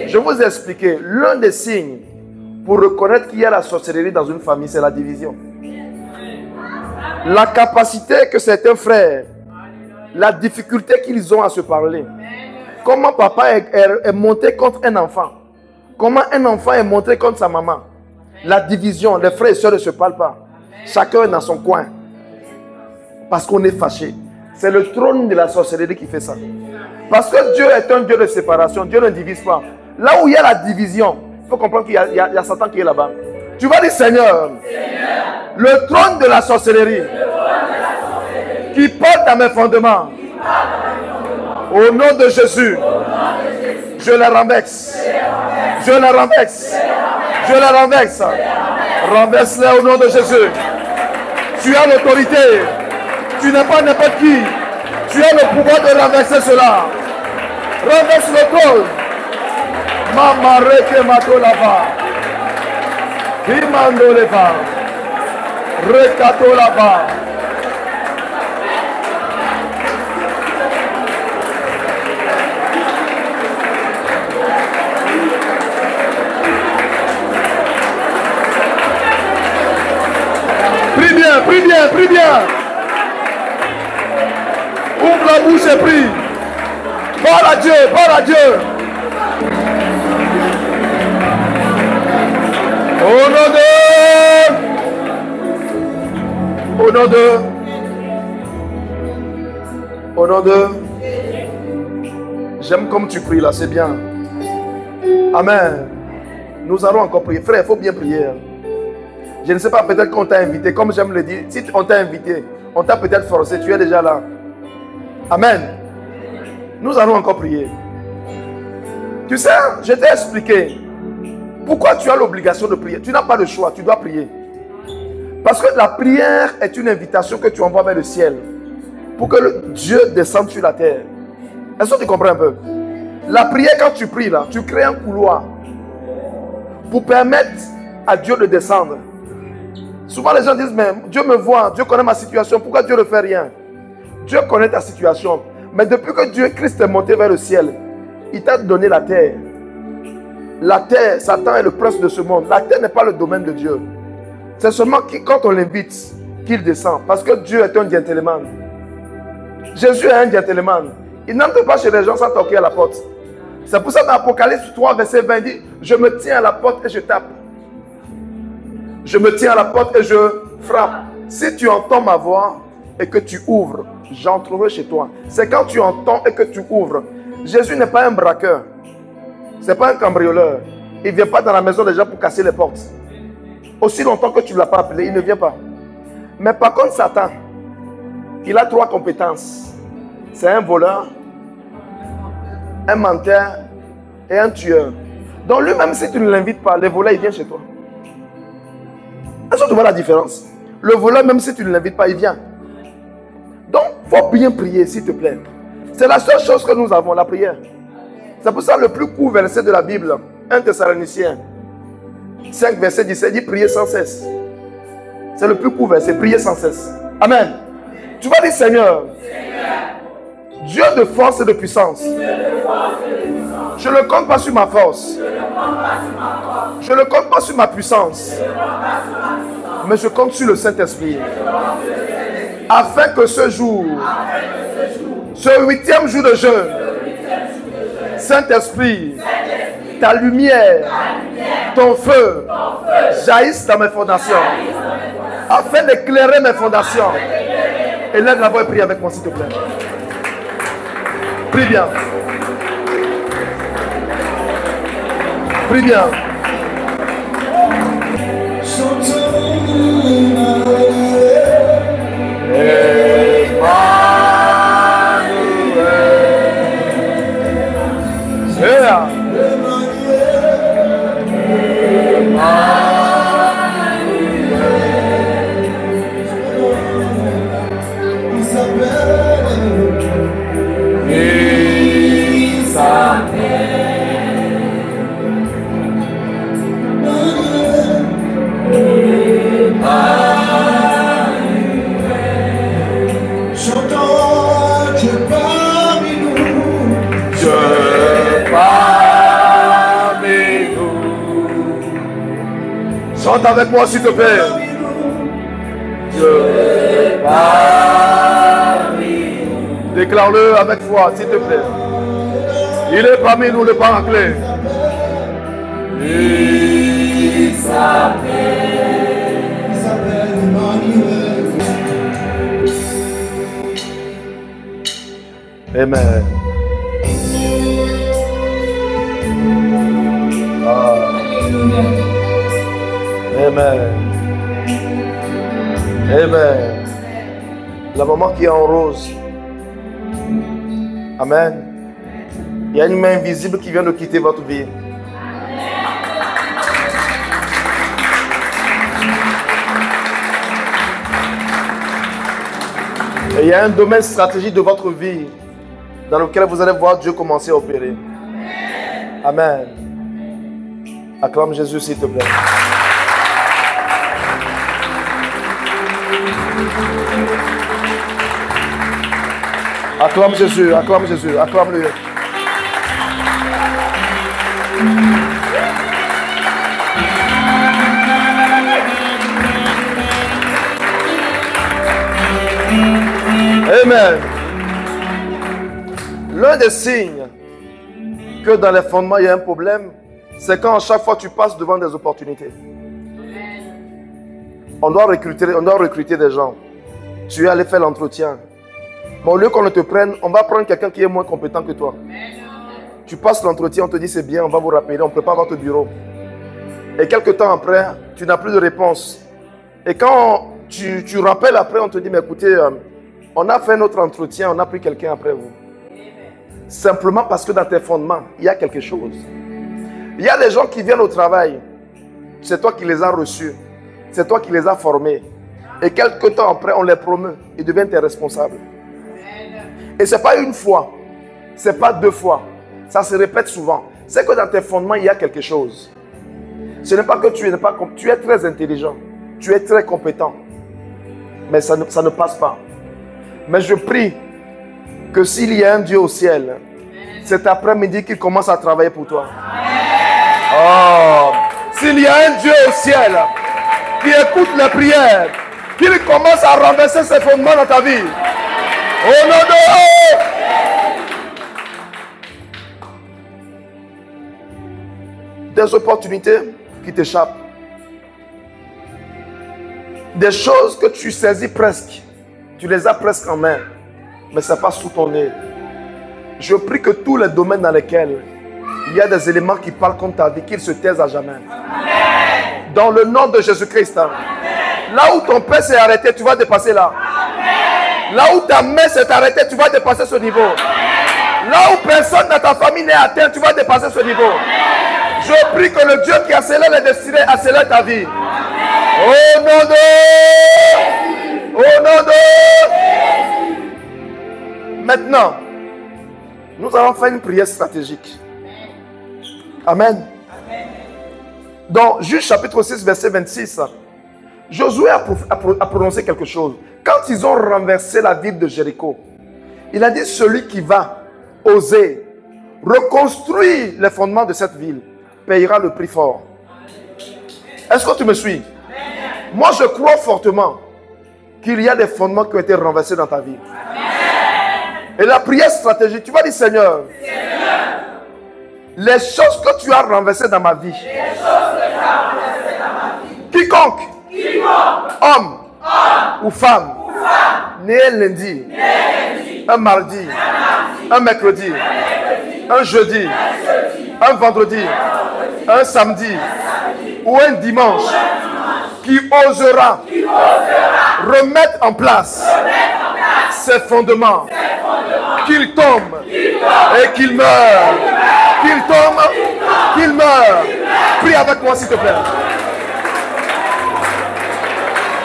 Je vous ai expliqué, l'un des signes pour reconnaître qu'il y a la sorcellerie dans une famille, c'est la division. La capacité que certains frères, la difficulté qu'ils ont à se parler. Comment papa est monté contre un enfant. Comment un enfant est monté contre sa maman. La division, les frères et sœurs ne se parlent pas. Chacun est dans son coin. Parce qu'on est fâché. C'est le trône de la sorcellerie qui fait ça. Parce que Dieu est un Dieu de séparation. Dieu ne divise pas. Là où il y a la division, il faut comprendre qu'il y a Satan qui est là-bas. Tu vas dire, Seigneur, le trône de la sorcellerie qui porte à mes fondements, au nom de Jésus, je les renverse. Je les renverse. Je les renverse. Renverse-les au nom de Jésus. Tu as l'autorité. Tu n'es pas n'importe qui. Tu as le pouvoir de renverser cela. Renverse le trône. Mama reke mato lava. Himando leva. Rekato lava. Prie bien, prie bien, prie bien. Ouvre la bouche et prie. Parle à Dieu, parle à Dieu. Au nom de, j'aime comme tu pries là, c'est bien. Amen. Nous allons encore prier. Frère, il faut bien prier. Je ne sais pas, peut-être qu'on t'a invité, comme j'aime le dire. Si on t'a invité, on t'a peut-être forcé, tu es déjà là. Amen. Nous allons encore prier. Tu sais, je t'ai expliqué pourquoi tu as l'obligation de prier. Tu n'as pas le choix, tu dois prier. Parce que la prière est une invitation que tu envoies vers le ciel pour que Dieu descende sur la terre. Est-ce que tu comprends un peu? La prière, quand tu pries là, tu crées un couloir pour permettre à Dieu de descendre. Souvent les gens disent, mais Dieu me voit, Dieu connaît ma situation, pourquoi Dieu ne fait rien? Dieu connaît ta situation. Mais depuis que Dieu, Christ est monté vers le ciel, il t'a donné la terre. La terre, Satan est le prince de ce monde. La terre n'est pas le domaine de Dieu. C'est seulement quand on l'invite qu'il descend. Parce que Dieu est un gentleman. Jésus est un gentleman. Il n'entre pas chez les gens sans toquer à la porte. C'est pour ça que dans Apocalypse 3, verset 20, il dit, je me tiens à la porte et je tape. Je me tiens à la porte et je frappe. Si tu entends ma voix et que tu ouvres, j'entrerai chez toi. C'est quand tu entends et que tu ouvres. Jésus n'est pas un braqueur. Ce n'est pas un cambrioleur. Il ne vient pas dans la maison des gens pour casser les portes. Aussi longtemps que tu ne l'as pas appelé, il ne vient pas. Mais par contre, Satan, il a 3 compétences. C'est un voleur, un menteur et un tueur. Donc lui-même, si tu ne l'invites pas, le voleur, il vient chez toi. Est-ce que tu vois la différence? Le voleur, même si tu ne l'invites pas, il vient. Donc, il faut bien prier, s'il te plaît. C'est la seule chose que nous avons, la prière. C'est pour ça le plus court verset de la Bible, 1 Thessaloniciens 5, verset 17, dit prier sans cesse. C'est le plus court verset, prier sans cesse. Amen. Tu vas dire, Seigneur, Dieu de force et de puissance. Je ne compte pas sur ma force. Je ne compte pas sur ma puissance. Mais je compte sur le Saint-Esprit. Afin que ce jour, ce 8e jour de jeûne, Saint-Esprit, ta lumière, ton feu, jaillissent dans mes fondations. Afin d'éclairer mes fondations. Et lève la voix et prie avec moi, s'il te plaît. Prie bien. Prie bien. Chante avec moi, s'il te plaît. Dieu parmi nous. Déclare-le avec foi, s'il te plaît. Il est parmi nous, le Paraclet. Il s'appelle Emmanuel. Amen. Amen. Amen. La maman qui est en rose. Amen. Il y a une main invisible qui vient de quitter votre vie. Et il y a un domaine stratégique de votre vie dans lequel vous allez voir Dieu commencer à opérer. Amen. Acclame Jésus, s'il te plaît. Acclame Jésus, acclame-le. Amen. L'un des signes que dans les fondements il y a un problème, c'est quand à chaque fois tu passes devant des opportunités. On doit recruter des gens. Tu es allé faire l'entretien. Mais au lieu qu'on ne te prenne, on va prendre quelqu'un qui est moins compétent que toi. Tu passes l'entretien, on te dit c'est bien, on va vous rappeler, on prépare votre bureau. Et quelques temps après, tu n'as plus de réponse. Et quand tu rappelles après, on te dit mais écoutez, on a fait notre entretien, on a pris quelqu'un après vous. Simplement parce que dans tes fondements, il y a quelque chose. Il y a des gens qui viennent au travail. C'est toi qui les as reçus. C'est toi qui les as formés. Et quelques temps après, on les promeut. Ils deviennent tes responsables. Et ce n'est pas une fois. Ce n'est pas 2 fois. Ça se répète souvent. C'est que dans tes fondements, il y a quelque chose. Ce n'est pas que tu es très intelligent. Tu es très compétent. Mais ça ne passe pas. Mais je prie que s'il y a un Dieu au ciel, cet après-midi qu'il commence à travailler pour toi. Oh, s'il y a un Dieu au ciel qui écoute les prières, qu'il commence à renverser ses fondements dans ta vie. Au nom de Dieu. Des opportunités qui t'échappent. Des choses que tu saisis presque. Tu les as presque en main. Mais ce n'est pas sous ton nez. Je prie que tous les domaines dans lesquels il y a des éléments qui parlent contre ta vie, qu'ils se taisent à jamais. Amen. Dans le nom de Jésus-Christ. Là où ton père s'est arrêté, tu vas dépasser là. Amen. Là où ta mère s'est arrêtée, tu vas dépasser ce niveau. Amen. Là où personne dans ta famille n'est atteint, tu vas dépasser ce niveau. Amen. Je prie que le Dieu qui accélère les destinées accélère ta vie. Amen. Au nom de... Au nom de... Maintenant, nous allons faire une prière stratégique. Amen. Amen. Dans Juge chapitre 6, verset 26, Josué a prononcé quelque chose. Quand ils ont renversé la ville de Jéricho, il a dit: celui qui va oser reconstruire les fondements de cette ville payera le prix fort. Est-ce que tu me suis? Moi, je crois fortement qu'il y a des fondements qui ont été renversés dans ta vie. Et la prière stratégique, tu vas dire: Seigneur, les choses que tu as renversées dans ma vie, quiconque, homme ou femme, né lundi, un mardi, un mercredi, un jeudi, un vendredi, un samedi ou un dimanche, qui osera remettre en place ses fondements, qu'il tombe et qu'il meure. Qu'il tombe, qu'il meure. Prie avec moi, s'il te plaît.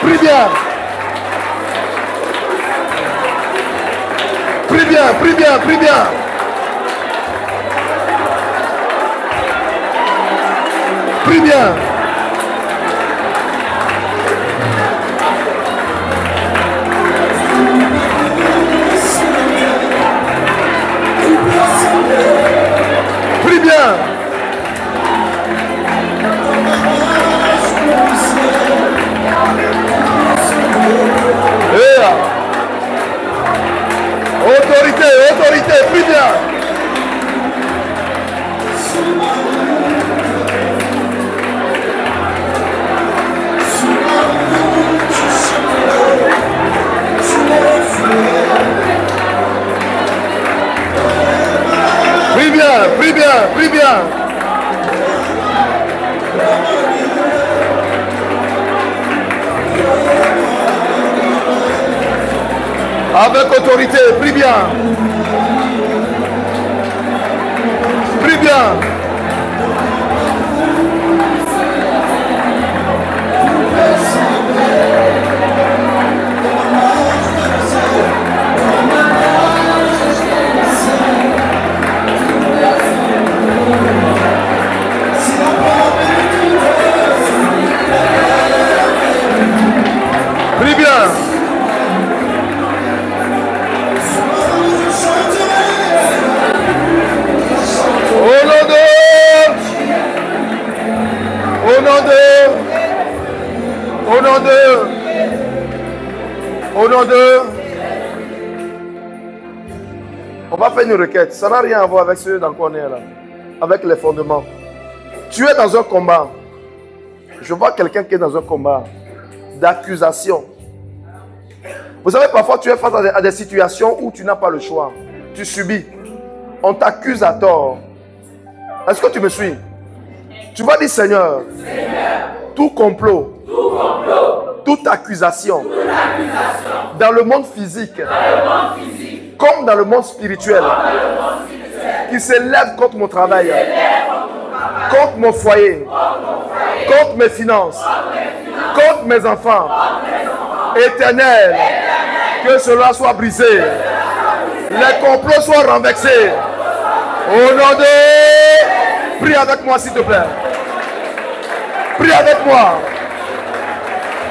Prie bien. Prie bien, prie bien, prie bien. Prie bien. Prie bien. Autorité, autorité, prie bien. Prie bien, prie bien, prie bien. Avec autorité, prie bien. Prie bien. Prie bien. Au nom de... On va faire une requête. Ça n'a rien à voir avec ceux dans quoi on est là. Avec les fondements. Tu es dans un combat. Je vois quelqu'un qui est dans un combat d'accusation. Vous savez, parfois tu es face à des situations où tu n'as pas le choix. Tu subis. On t'accuse à tort. Est-ce que tu me suis? Tu vas dire: Seigneur, tout complot, toute accusation, dans le monde physique, comme dans le monde spirituel, qui s'élève contre mon travail, contre mon foyer, contre mes finances, contre mes enfants, Éternel, que cela soit brisé, les complots soient renversés. Au nom de... Prie avec moi, s'il te plaît. Prie avec moi.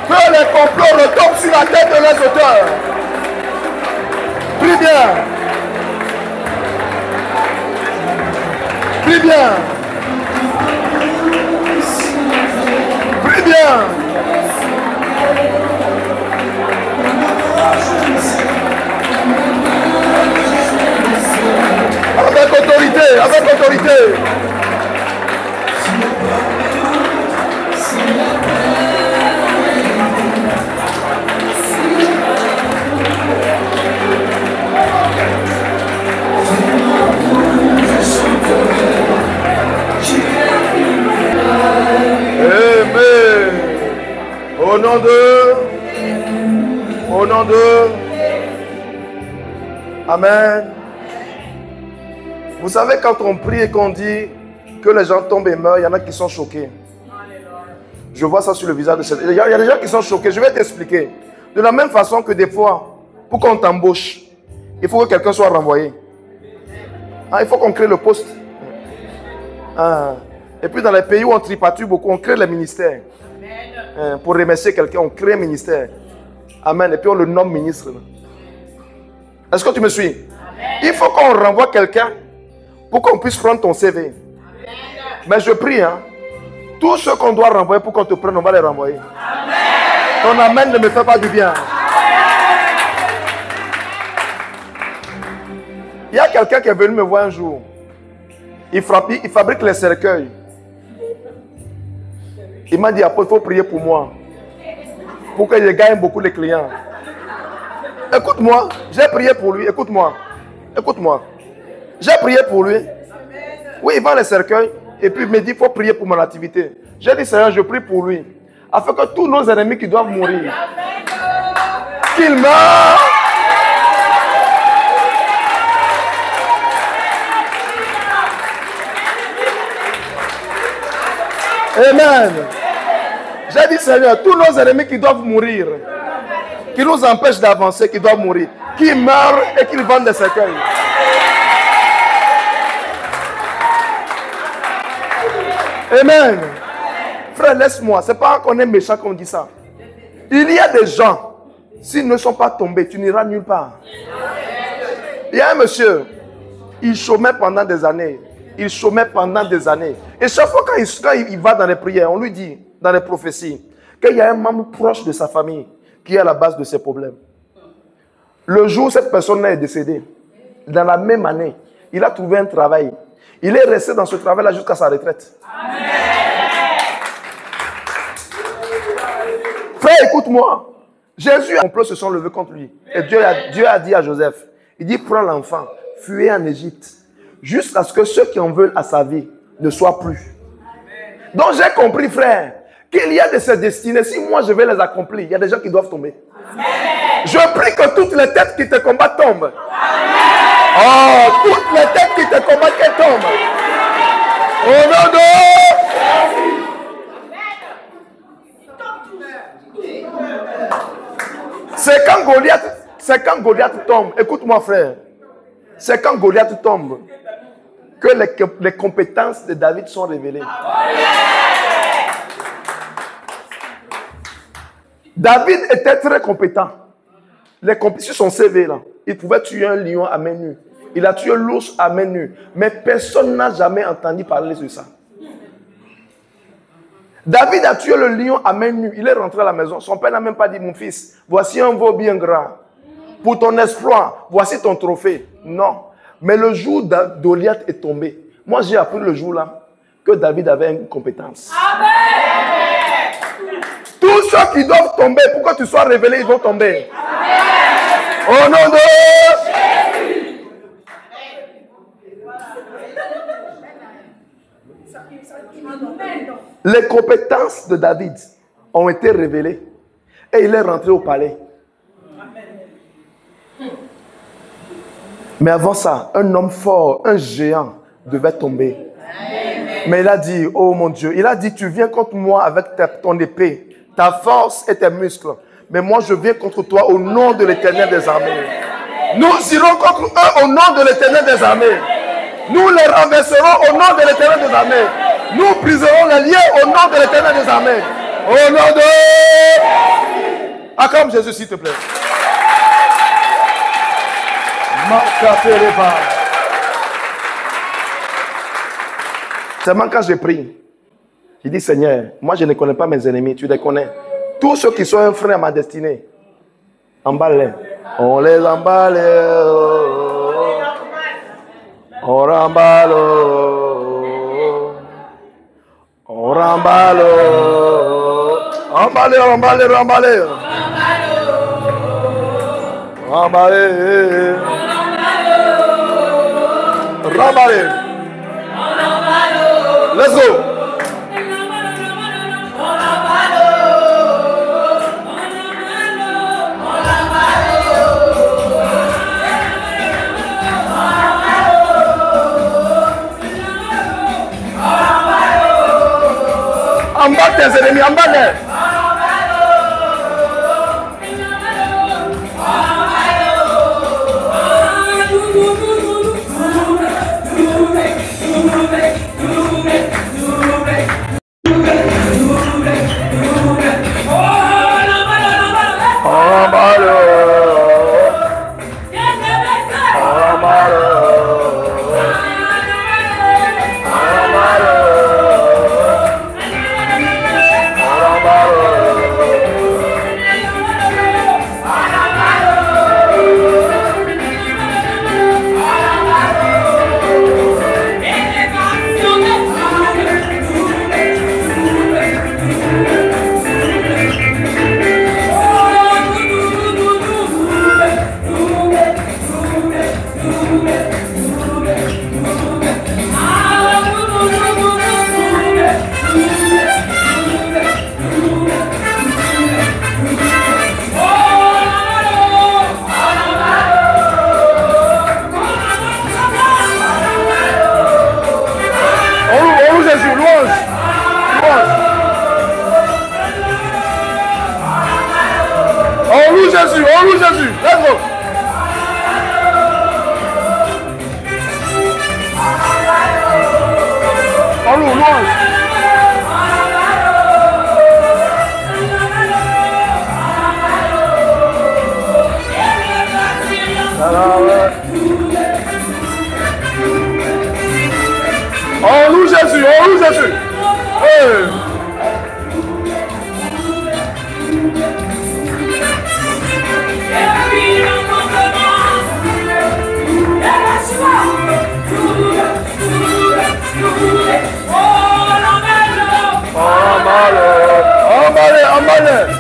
Que les complots retombent sur la tête de leurs auteurs. Prie bien. Prie bien. Prie bien. Avec autorité, avec autorité. nom de... Amen. Vous savez, quand on prie et qu'on dit que les gens tombent et meurent, il y en a qui sont choqués. Je vois ça sur le visage de cette... Il y a des gens qui sont choqués. Je vais t'expliquer. De la même façon que des fois, pour qu'on t'embauche, il faut que quelqu'un soit renvoyé. Ah, il faut qu'on crée le poste. Ah. Et puis dans les pays où on tripatue beaucoup, on crée les ministères. Pour remercier quelqu'un, on crée un ministère. Amen. Et puis on le nomme ministre. Est-ce que tu me suis? Il faut qu'on renvoie quelqu'un pour qu'on puisse prendre ton CV. Mais je prie, hein. Tous ceux qu'on doit renvoyer pour qu'on te prenne, on va les renvoyer. Ton amen ne me fait pas du bien. Il y a quelqu'un qui est venu me voir un jour. Il fabrique les cercueils. Il m'a dit, il faut prier pour moi. Pour que je gagne beaucoup de clients. Écoute-moi, j'ai prié pour lui. Écoute-moi. Écoute-moi. J'ai prié pour lui. Oui, il vend les cercueils. Et puis il me dit, il faut prier pour mon activité. J'ai dit, Seigneur, je prie pour lui. Afin que tous nos ennemis qui doivent mourir, qu'ils meurent. Amen. J'ai dit, Seigneur, tous nos ennemis qui doivent mourir, qui nous empêchent d'avancer, qui doivent mourir, qui meurent et qui vendent des cercueils. Amen. Frère, laisse-moi. Ce n'est pas qu'on est méchant qu'on dit ça. Il y a des gens, s'ils ne sont pas tombés, tu n'iras nulle part. Il y a un monsieur, il chômait pendant des années. Il chômait pendant des années. Et chaque fois quand il va dans les prières, on lui dit, dans les prophéties, qu'il y a un membre proche de sa famille qui est à la base de ses problèmes. Le jour où cette personne est décédée, dans la même année, il a trouvé un travail. Il est resté dans ce travail-là jusqu'à sa retraite. Amen. Frère, écoute-moi. Jésus et son complot se sont levés contre lui. Et Dieu a dit à Joseph, il dit, prends l'enfant, fuyez en Égypte, jusqu'à ce que ceux qui en veulent à sa vie ne soient plus. Donc j'ai compris, frère, qu'il y a de ces destinées. Si moi je vais les accomplir, il y a des gens qui doivent tomber. Amen. Je prie que toutes les têtes qui te combattent tombent. Amen. Oh, toutes les têtes qui te combattent qu'elles tombent. Au nom de c'est quand Goliath tombe. Écoute-moi, frère. C'est quand Goliath tombe que les compétences de David sont révélées. David était très compétent. Sur son CV, là, il pouvait tuer un lion à main nue. Il a tué l'ours à main nue. Mais personne n'a jamais entendu parler de ça. David a tué le lion à main nue. Il est rentré à la maison. Son père n'a même pas dit, mon fils, voici un veau bien gras. Pour ton exploit, voici ton trophée. Non. Mais le jour où Goliath est tombé, moi j'ai appris le jour-là que David avait une compétence. Amen. Tous ceux qui doivent tomber, pour que tu sois révélé, ils vont tomber. Amen. Au nom de Jésus. Les compétences de David ont été révélées et il est rentré au palais. Mais avant ça, un homme fort, un géant devait tomber. Amen. Mais il a dit, oh mon Dieu, il a dit, tu viens contre moi avec ton épée, ta force et tes muscles. Mais moi, je viens contre toi au nom de l'Éternel des armées. Nous irons contre eux au nom de l'Éternel des armées. Nous les renverserons au nom de l'Éternel des armées. Nous briserons les liens au nom de l'Éternel des armées. Au nom de... Acclame Jésus, s'il te plaît. Seulement quand j'ai pris, j'ai dit, Seigneur, moi je ne connais pas mes ennemis, tu les connais. Tous ceux qui sont un frein à ma destinée, emballe-les. On les emballe. On remballe. On remballe. Emballe, emballe, emballe. Emballe. Remballe. Let's go. tes ennemis, emballe-les. Jésus, on loue Jésus. Let's go. On loue, louange. On loue Jésus, on loue Jésus. Hey. Emballez.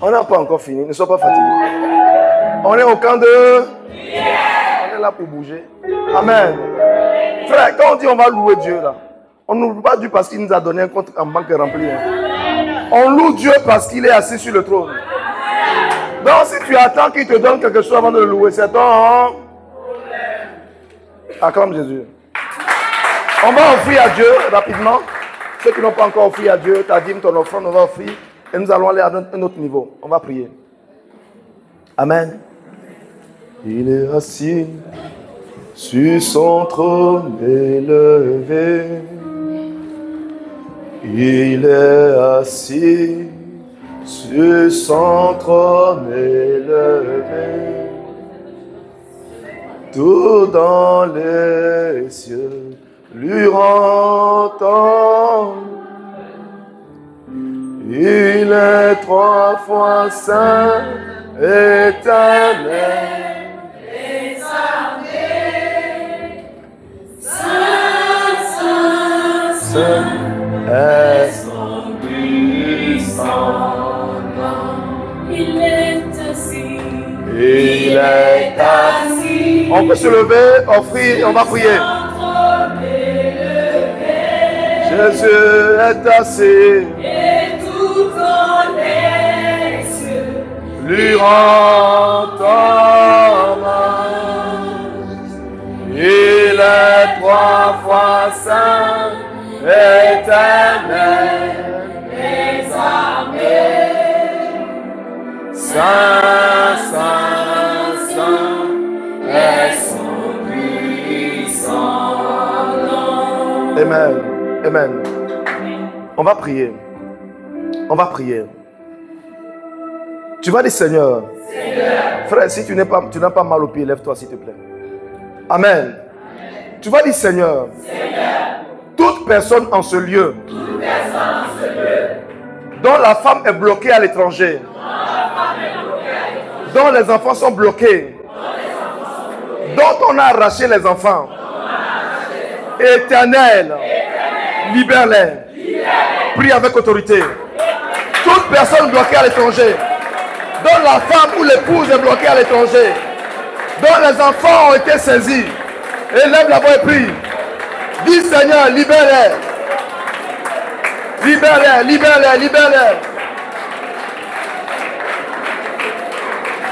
On n'a pas encore fini, ne sois pas fatigué. On est au camp de... On est là pour bouger. Amen. Frère, quand on dit on va louer Dieu là, on ne loue pas Dieu parce qu'il nous a donné un compte en banque rempli. Hein. On loue Dieu parce qu'il est assis sur le trône. Donc si tu attends qu'il te donne quelque chose avant de le louer, c'est ton... Acclame Jésus. On va offrir à Dieu rapidement. Ceux qui n'ont pas encore offert à Dieu, ta dîme, ton offrande, on va offrir. Et nous allons aller à un autre niveau. On va prier. Amen. Il est assis sur son trône élevé. Il est assis sur son trône élevé. Tout dans les cieux lui entend. Il est 3 fois saint, éternel. Saint est son puissant nom. Il est assis. Il est assis. On peut se lever, offrir, on va prier. Jésus est assis. Et tout dans les cieux lui rend hommage. Il est 3 fois saint, éternel, des armées. Saint, saint, saint est son puissant nom. Amen. Amen. On va prier. On va prier. Tu vas dire Seigneur. Frère, si tu n'as pas mal au pied, lève-toi s'il te plaît. Amen. Tu vas dire Seigneur. Toute personne en ce lieu, dont la femme est bloquée à l'étranger, dont les enfants sont bloqués, dont on a arraché les enfants, Éternel, libère-les. Prie avec autorité. Toute personne bloquée à l'étranger, dont la femme ou l'épouse est bloquée à l'étranger, dont les enfants ont été saisis, élève la voix et prie. Dis Seigneur, libère-les. Libère-les, libère-les, libère-les.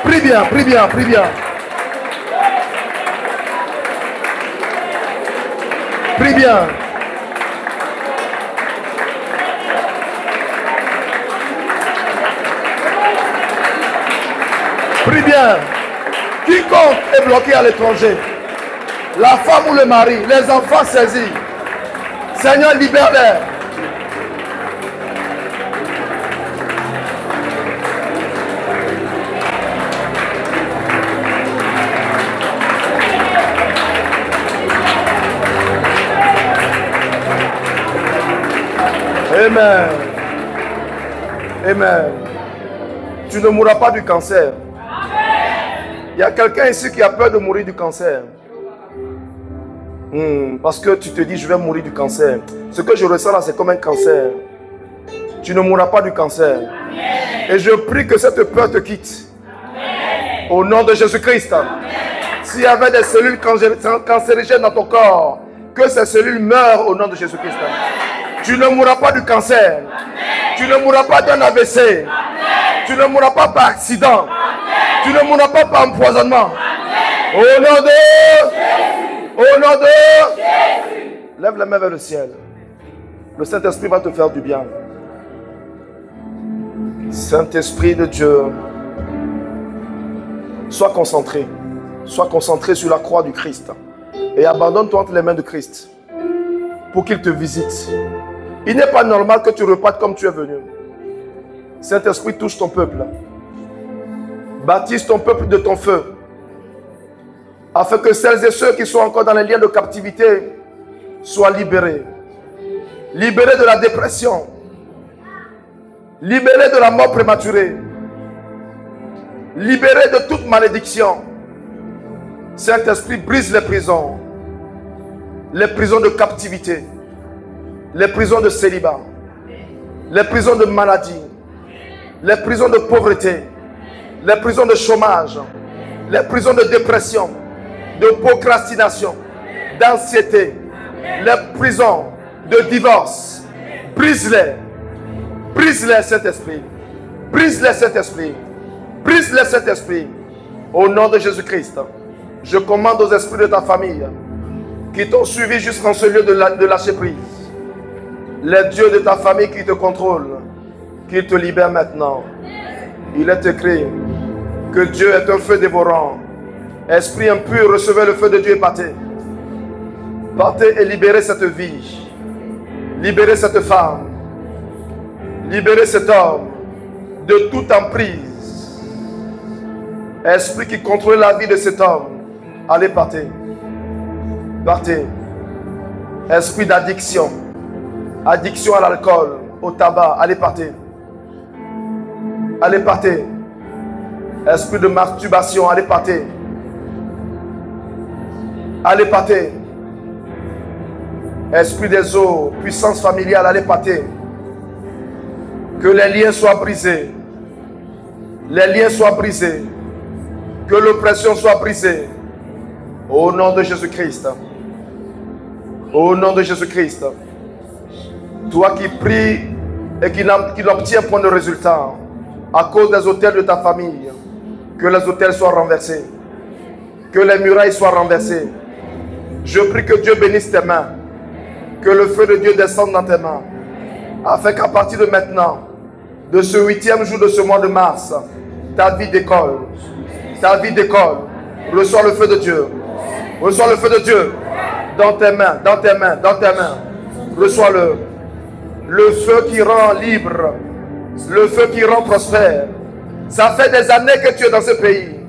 Prie bien, prie bien, prie bien. Prie bien. Prie bien. Quiconque est bloqué à l'étranger, la femme ou le mari, les enfants saisis, Seigneur, libère-les. Amen. Amen. Tu ne mourras pas du cancer. Il y a quelqu'un ici qui a peur de mourir du cancer. Parce que tu te dis, je vais mourir du cancer. Ce que je ressens là, c'est comme un cancer. Tu ne mourras pas du cancer. Amen. Et je prie que cette peur te quitte. Amen. Au nom de Jésus-Christ. S'il y avait des cellules cancérigènes dans ton corps, que ces cellules meurent au nom de Jésus-Christ. Tu ne mourras pas du cancer. Amen. Tu ne mourras pas d'un AVC. Amen. Tu ne mourras pas par accident. Amen. Tu ne mourras pas par empoisonnement. Amen. Au nom de Jésus. Au nom de Jésus. Lève la main vers le ciel. Le Saint-Esprit va te faire du bien. Saint-Esprit de Dieu, sois concentré. Sois concentré sur la croix du Christ. Et abandonne-toi entre les mains de Christ pour qu'il te visite. Il n'est pas normal que tu repartes comme tu es venu. Saint-Esprit, touche ton peuple. Baptise ton peuple de ton feu. Afin que celles et ceux qui sont encore dans les liens de captivité soient libérés. Libérés de la dépression. Libérés de la mort prématurée. Libérés de toute malédiction. Saint-Esprit, brise les prisons. Les prisons de captivité. Les prisons de célibat. Les prisons de maladie. Les prisons de pauvreté. Les prisons de chômage. Les prisons de dépression. De procrastination. D'anxiété. Les prisons de divorce, brise-les. Brise-les, Saint-Esprit. Brise-les, Saint-Esprit. Brise-les, Saint-Esprit. Au nom de Jésus-Christ, je commande aux esprits de ta famille qui t'ont suivi jusqu'en ce lieu de lâcher prise. Les dieux de ta famille qui te contrôlent, qu'ils te libèrent maintenant. Il est écrit que Dieu est un feu dévorant. Esprit impur, recevez le feu de Dieu et partez. Partez et libérez cette vie. Libérez cette femme. Libérez cet homme de toute emprise. Esprit qui contrôle la vie de cet homme, allez partez. Partez. Esprit d'addiction. Addiction à l'alcool, au tabac, allez partez. Allez partez. Esprit de masturbation, allez partez. Allez partez. Esprit des eaux, puissance familiale, allez partez. Que les liens soient brisés. Les liens soient brisés. Que l'oppression soit brisée. Au nom de Jésus-Christ. Au nom de Jésus-Christ. Toi qui pries et qui n'obtiens point de résultat à cause des autels de ta famille, que les autels soient renversés. Que les murailles soient renversées. Je prie que Dieu bénisse tes mains. Que le feu de Dieu descende dans tes mains. Afin qu'à partir de maintenant, de ce 8e jour de ce mois de mars, ta vie décolle. Ta vie décolle. Reçois le feu de Dieu. Reçois le feu de Dieu. Dans tes mains, dans tes mains, dans tes mains. Reçois-le. Le feu qui rend libre. Le feu qui rend prospère. Ça fait des années que tu es dans ce pays.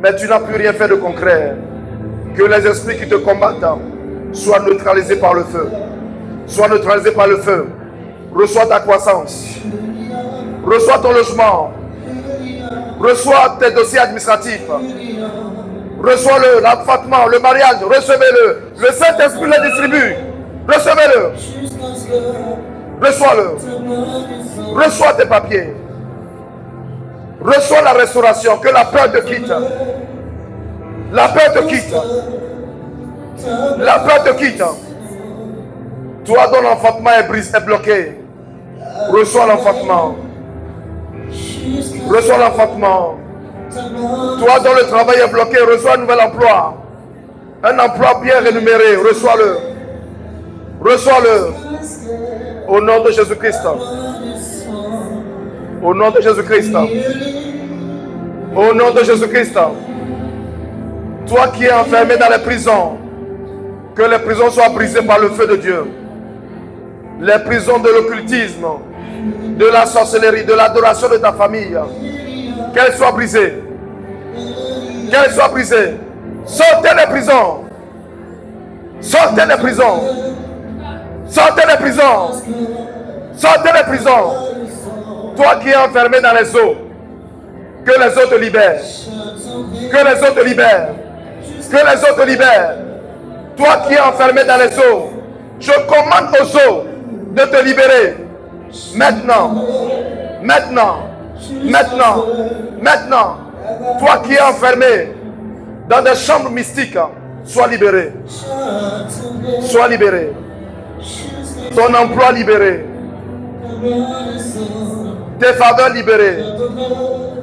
Mais tu n'as plus rien fait de concret. Que les esprits qui te combattent soient neutralisés par le feu. Sois neutralisé par le feu. Reçois ta croissance. Reçois ton logement. Reçois tes dossiers administratifs. Reçois-le, l'enfantement, le mariage. Recevez-le. Le Saint-Esprit le distribue. Recevez-le. Reçois-le. Reçois tes papiers. Reçois la restauration. Que la peur te quitte. La peur te quitte. La peur te quitte. Toi dont l'enfantement est bloqué, reçois l'enfantement. Reçois l'enfantement. Toi dont le travail est bloqué, reçois un nouvel emploi. Un emploi bien rémunéré, reçois-le. Reçois-le. Au nom de Jésus-Christ. Au nom de Jésus-Christ. Au nom de Jésus-Christ. Toi qui es enfermé dans les prisons, que les prisons soient brisées par le feu de Dieu. Les prisons de l'occultisme, de la sorcellerie, de l'adoration de ta famille, qu'elles soient brisées. Qu'elles soient brisées. Sortez des prisons. Sortez des prisons. Sortez des prisons. Sortez des prisons. Toi qui es enfermé dans les eaux, que les eaux te libèrent. Que les eaux te libèrent. Que les eaux te libèrent. Toi qui es enfermé dans les eaux, je commande aux eaux de te libérer. Maintenant. Maintenant. Maintenant. Maintenant. Toi qui es enfermé dans des chambres mystiques, sois libéré. Sois libéré. Ton emploi libéré. Tes faveurs libérées.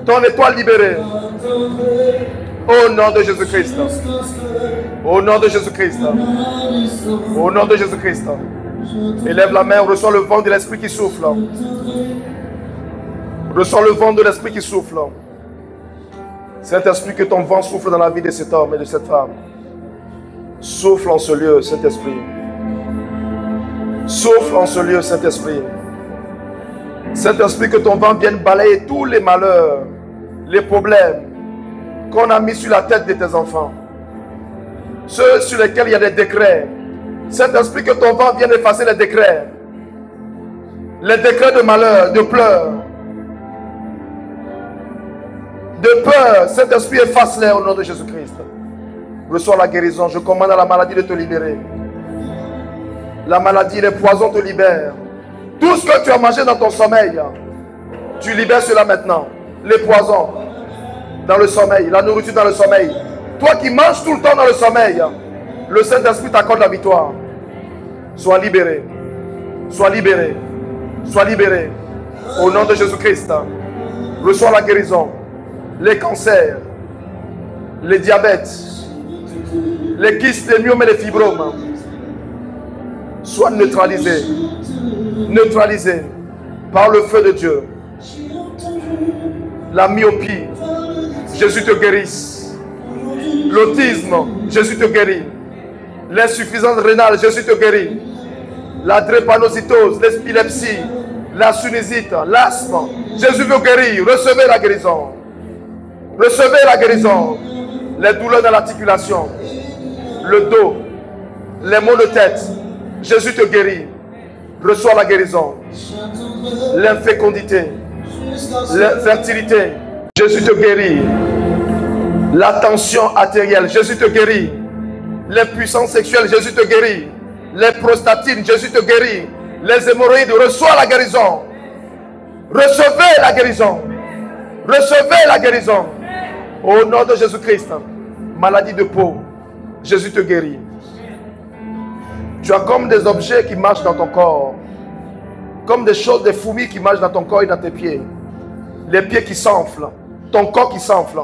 Ton étoile libérée. Au nom de Jésus-Christ. Au nom de Jésus-Christ. Au nom de Jésus-Christ. Élève la main, reçois le vent de l'esprit qui souffle. Reçois le vent de l'esprit qui souffle. Saint-Esprit, que ton vent souffle dans la vie de cet homme et de cette femme. Souffle en ce lieu, Saint-Esprit. Souffle en ce lieu, Saint-Esprit. Saint-Esprit, que ton vent vienne balayer tous les malheurs, les problèmes qu'on a mis sur la tête de tes enfants. Ceux sur lesquels il y a des décrets. Saint-Esprit, que ton vent vienne effacer les décrets. Les décrets de malheur, de pleurs, de peur. Saint-Esprit, efface-les au nom de Jésus-Christ. Reçois la guérison. Je commande à la maladie de te libérer. La maladie, les poisons te libèrent. Tout ce que tu as mangé dans ton sommeil, tu libères cela maintenant. Les poisons dans le sommeil, la nourriture dans le sommeil. Toi qui manges tout le temps dans le sommeil, le Saint-Esprit t'accorde la victoire. Sois libéré. Sois libéré. Sois libéré. Au nom de Jésus-Christ. Reçois la guérison. Les cancers, les diabètes, les kystes, les myomes et les fibromes. Sois neutralisé. Neutralisé par le feu de Dieu. La myopie, Jésus te guérisse. L'autisme, Jésus te guérit. L'insuffisance rénale, Jésus te guérit. La drépanocytose, l'épilepsie, la sinusite, l'asthme, Jésus veut guérir. Recevez la guérison. Recevez la guérison. Les douleurs dans l'articulation, le dos, les maux de tête, Jésus te guérit. Reçois la guérison. L'infécondité, l'infertilité, Jésus te guérit. La tension artérielle, Jésus te guérit. L'impuissance sexuelle, Jésus te guérit. Les prostatines, Jésus te guérit. Les hémorroïdes, reçois la guérison. Recevez la guérison. Recevez la guérison. Au nom de Jésus-Christ. Maladie de peau, Jésus te guérit. Tu as comme des objets qui marchent dans ton corps. Comme des choses, des fourmis qui marchent dans ton corps et dans tes pieds. Les pieds qui s'enflent. Ton corps qui s'enfle.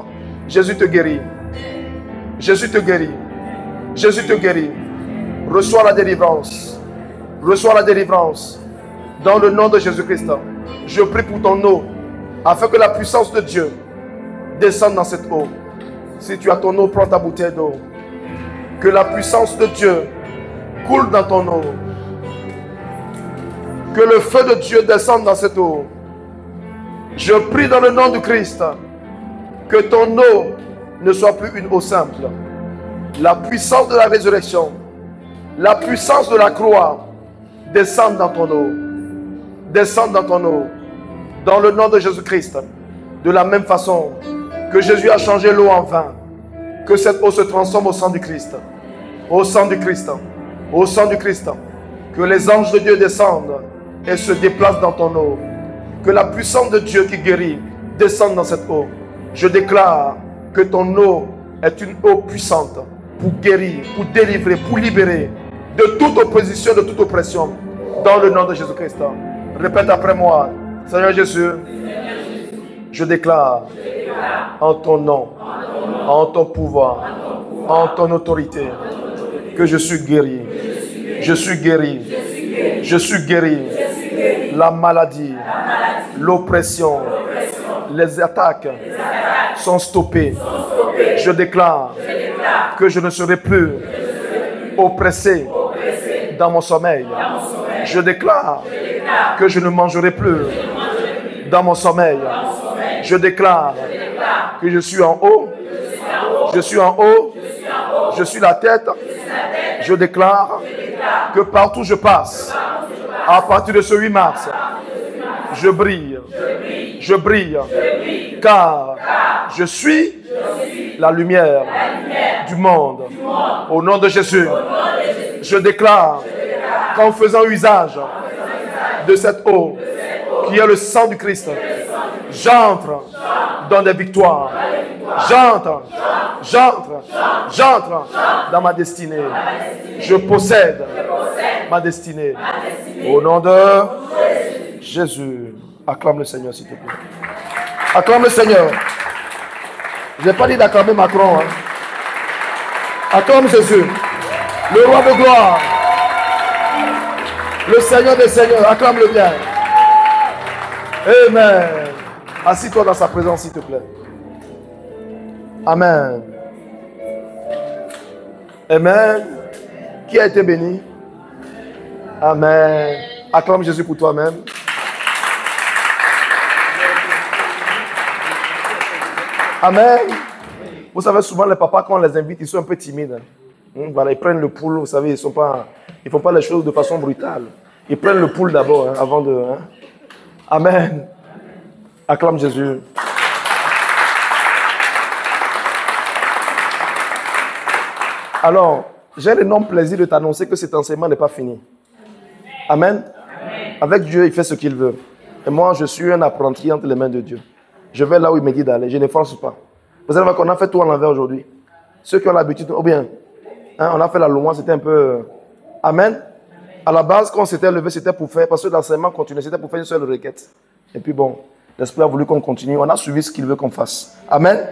Jésus te guérit. Jésus te guérit. Jésus te guérit. Reçois la délivrance. Reçois la délivrance. Dans le nom de Jésus-Christ. Je prie pour ton eau. Afin que la puissance de Dieu descende dans cette eau. Si tu as ton eau, prends ta bouteille d'eau. Que la puissance de Dieu coule dans ton eau. Que le feu de Dieu descende dans cette eau. Je prie dans le nom du Christ que ton eau ne soit plus une eau simple. La puissance de la résurrection, la puissance de la croix descende dans ton eau. Descende dans ton eau. Dans le nom de Jésus-Christ. De la même façon que Jésus a changé l'eau en vin, que cette eau se transforme au sang du Christ. Au sang du Christ. Au sang du Christ. Que les anges de Dieu descendent et se déplacent dans ton eau. Que la puissance de Dieu qui guérit descende dans cette eau. Je déclare que ton eau est une eau puissante pour guérir, pour délivrer, pour libérer de toute opposition, de toute oppression. Dans le nom de Jésus-Christ. Répète après moi. Seigneur Jésus, je déclare en ton nom, en ton pouvoir, en ton autorité, que je suis guéri. Je suis guéri. Je suis guéri. La maladie, l'oppression, les attaques sont stoppées. Je déclare que je ne serai plus oppressé dans mon sommeil. Je déclare que je ne mangerai plus dans mon sommeil. Je déclare que je suis en haut. Je suis en haut. Je suis la tête. Je déclare que partout je passe, à partir de ce 8 mars, je brille. Je brille. Car je suis la lumière du monde. Au nom de Jésus, je déclare qu'en faisant usage de cette eau, qui est le sang du Christ, j'entre dans des victoires. J'entre dans ma destinée. Je possède ma destinée. Au nom de Jésus. Acclame le Seigneur, s'il te plaît. Acclame le Seigneur. Je n'ai pas dit d'acclamer Macron. Acclame Jésus, le roi de gloire, le Seigneur des seigneurs. Acclame-le bien. Amen. Assis-toi dans sa présence, s'il te plaît. Amen. Amen. Qui a été béni? Amen. Acclame Jésus pour toi-même. Amen. Vous savez, souvent les papas, quand on les invite, ils sont un peu timides. Voilà, ils prennent le pouls, vous savez, ils ne font pas les choses de façon brutale. Ils prennent le pouls d'abord, avant de... Amen. Acclame Jésus. Alors, j'ai l'énorme plaisir de t'annoncer que cet enseignement n'est pas fini. Amen. Avec Dieu, il fait ce qu'il veut. Et moi, je suis un apprenti entre les mains de Dieu. Je vais là où il me dit d'aller. Je ne force pas. Vous allez voir qu'on a fait tout à l'envers aujourd'hui. Ceux qui ont l'habitude, ou bien, on a fait la loi, c'était un peu... Amen. À la base, quand on s'était levé, c'était pour faire, parce que l'enseignement continuait, c'était pour faire une seule requête. Et puis bon, l'Esprit a voulu qu'on continue. On a suivi ce qu'il veut qu'on fasse. Amen.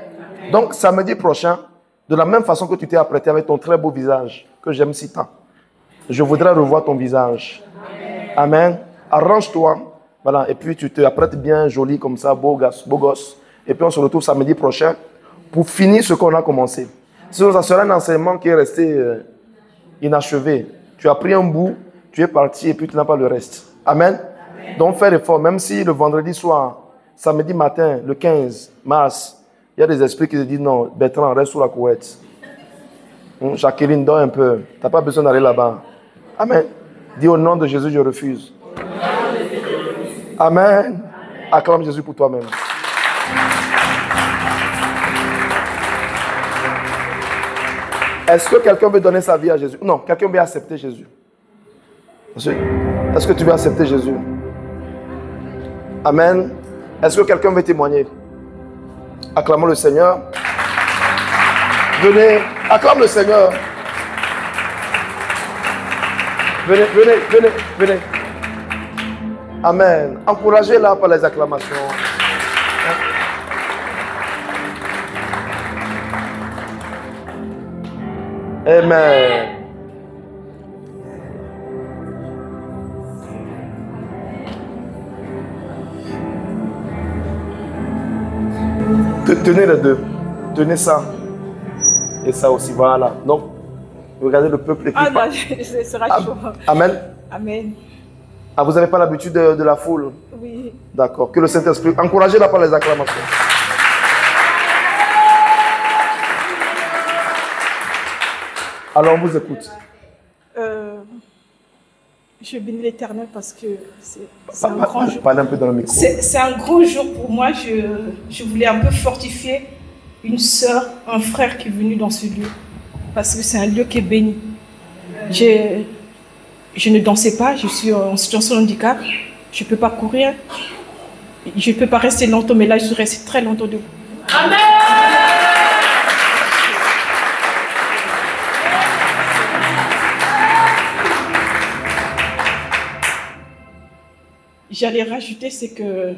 Donc, samedi prochain, de la même façon que tu t'es apprêté avec ton très beau visage, que j'aime si tant, je voudrais revoir ton visage. Amen. Arrange-toi. Voilà. Et puis, tu te apprêtes bien, joli comme ça, beau gosse. Et puis, on se retrouve samedi prochain pour finir ce qu'on a commencé. Sinon, ça sera un enseignement qui est resté inachevé. Tu as pris un bout, tu es parti et puis tu n'as pas le reste. Amen. Donc, fais l'effort. Même si le vendredi soir, samedi matin, le 15 mars, il y a des esprits qui te disent non, Bertrand, reste sous la couette. Jacqueline, dors un peu. Tu n'as pas besoin d'aller là-bas. Amen. Dis au nom de Jésus, je refuse. Amen. Acclame Jésus pour toi-même. Est-ce que quelqu'un veut donner sa vie à Jésus? Non, quelqu'un veut accepter Jésus. Est-ce que tu veux accepter Jésus? Amen. Est-ce que quelqu'un veut témoigner? Acclamons le Seigneur. Venez, acclame le Seigneur. Venez. Amen. Encouragez-la par les acclamations. Amen. Tenez les deux. Tenez ça. Et ça aussi. Voilà. Donc, regardez le peuple. Ah non, ce sera chaud. Amen. Amen. Ah, vous n'avez pas l'habitude de la foule? Oui. D'accord. Que le Saint-Esprit... Encouragez-la par les acclamations. Alors, on vous écoute. Je bénis l'Éternel parce que c'est un grand jour. Parlez un peu dans le micro. C'est un gros jour pour moi. Je voulais un peu fortifier une sœur, un frère qui est venu dans ce lieu. Parce que c'est un lieu qui est béni. Je ne dansais pas, je suis en situation de handicap. Je ne peux pas courir. Je ne peux pas rester longtemps, mais là, je suis restée très longtemps debout. Amen! J'allais rajouter, c'est que